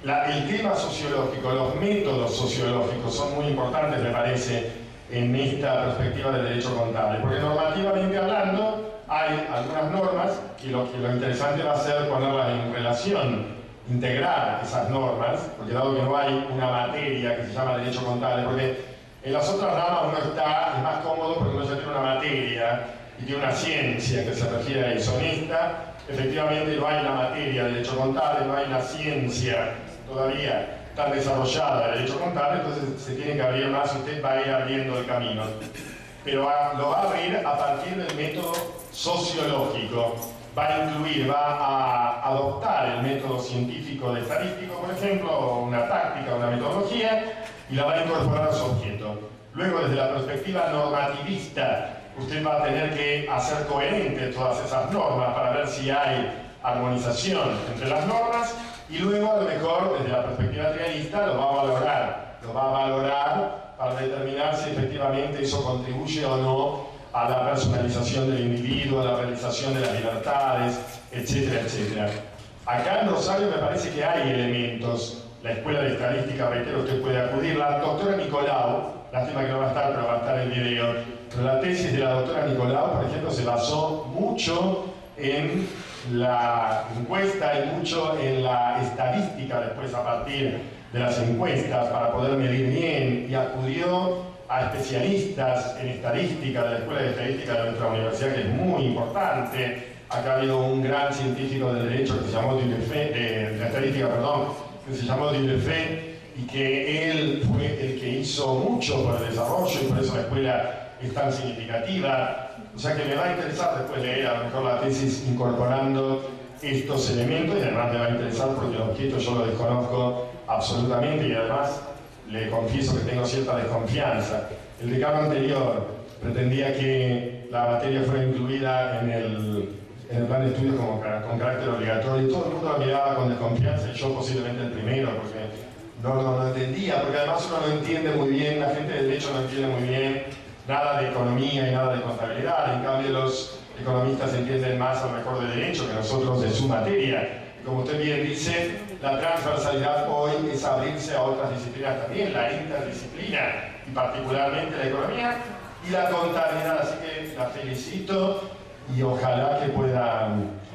El tema sociológico, los métodos sociológicos son muy importantes, me parece, en esta perspectiva del derecho contable, porque normativamente hablando hay algunas normas y lo interesante va a ser ponerlas en relación, integrar esas normas, porque dado que no hay una materia que se llama derecho contable, porque en las otras ramas uno es más cómodo porque uno ya tiene una materia y tiene una ciencia que se refiere a eso. En esta, efectivamente, no hay la materia de derecho contable, no hay la ciencia todavía tan desarrollada de derecho contable, entonces se tiene que abrir más, usted va a ir abriendo el camino. Pero lo va a abrir a partir del método sociológico. Va a incluir, va a adoptar el método científico de estadístico, por ejemplo, una táctica, una metodología, y la va a incorporar a su objeto. Luego, desde la perspectiva normativista, usted va a tener que hacer coherentes todas esas normas para ver si hay armonización entre las normas, y luego, a lo mejor, desde la perspectiva realista, lo va a valorar para determinar si efectivamente eso contribuye o no a la personalización del individuo, a la realización de las libertades, etcétera, etcétera. Acá en Rosario me parece que hay elementos. La Escuela de Estadística, reitero, usted puede acudir. La doctora Nicolau, lástima que no va a estar, pero va a estar en video, pero la tesis de la doctora Nicolau, por ejemplo, se basó mucho en la encuesta y mucho en la estadística después a partir de las encuestas para poder medir bien, y acudió a especialistas en estadística de la Escuela de Estadística de nuestra universidad, que es muy importante. Acá ha habido un gran científico del derecho que se llamó de la estadística, perdón, que se llamó Dieudefait, y que él fue el que hizo mucho por el desarrollo, y por eso la escuela es tan significativa. O sea que me va a interesar después leer a lo mejor la tesis incorporando estos elementos, y además me va a interesar porque el objeto yo lo desconozco absolutamente, y además le confieso que tengo cierta desconfianza. El decano anterior pretendía que la materia fuera incluida en el plan de estudios con carácter obligatorio, y todo el mundo la miraba con desconfianza, y yo posiblemente el primero, porque no entendía, porque además uno no entiende muy bien, la gente del derecho no entiende muy bien nada de economía y nada de contabilidad. En cambio los economistas entienden más a lo mejor de derecho que nosotros de su materia. como usted bien dice, la transversalidad hoy es abrirse a otras disciplinas también, la interdisciplina, y particularmente la economía y la contabilidad. Así que la felicito y ojalá que pueda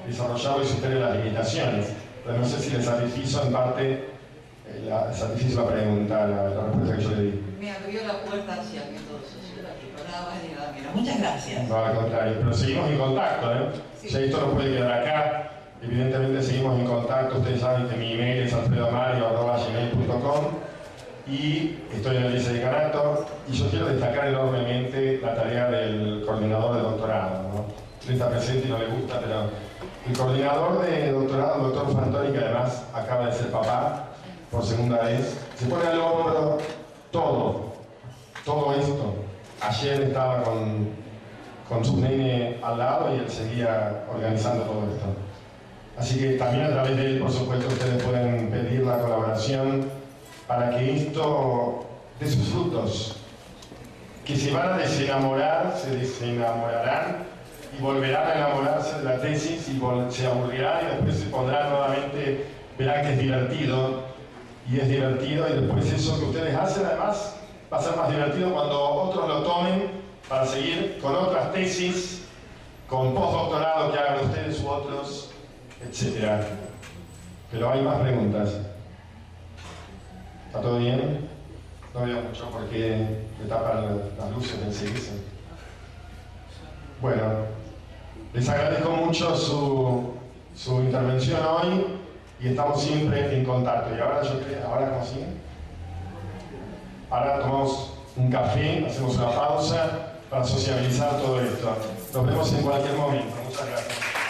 desarrollarlo y supere las limitaciones. Pero no sé si le satisfizo en parte satisfizo la pregunta, la respuesta que yo le di. Me abrió la puerta hacia métodos sociológicos, nada más ni nada menos. Muchas gracias. No, al contrario, pero seguimos en contacto, ¿eh? Sí. Ya esto no puede quedar acá. Evidentemente seguimos en contacto. Ustedes saben que mi email es alfredomario@gmail.com y estoy en el vicedecanato. Y yo quiero destacar enormemente la tarea del coordinador de doctorado, ¿no? Él está presente y no le gusta, pero el coordinador de doctorado, el doctor Fantoni, que además acaba de ser papá por segunda vez, se pone al hombro todo esto. Ayer estaba con su nene al lado y él seguía organizando todo esto. Así que también a través de él, por supuesto, ustedes pueden pedir la colaboración para que esto dé sus frutos. Que se van a desenamorar, se desenamorarán y volverán a enamorarse de la tesis y se aburrirán y después se pondrán nuevamente, verán que es divertido y después eso que ustedes hacen además va a ser más divertido cuando otros lo tomen para seguir con otras tesis, con postdoctorado que hagan ustedes u otros, etc. Pero hay más preguntas. ¿Está todo bien? No veo mucho porque me tapan las luces enseguida. Bueno, les agradezco mucho su intervención hoy y estamos siempre en contacto. Y ahora ¿cómo sigue? Ahora tomamos un café, hacemos una pausa para sociabilizar todo esto. Nos vemos en cualquier momento. Muchas gracias.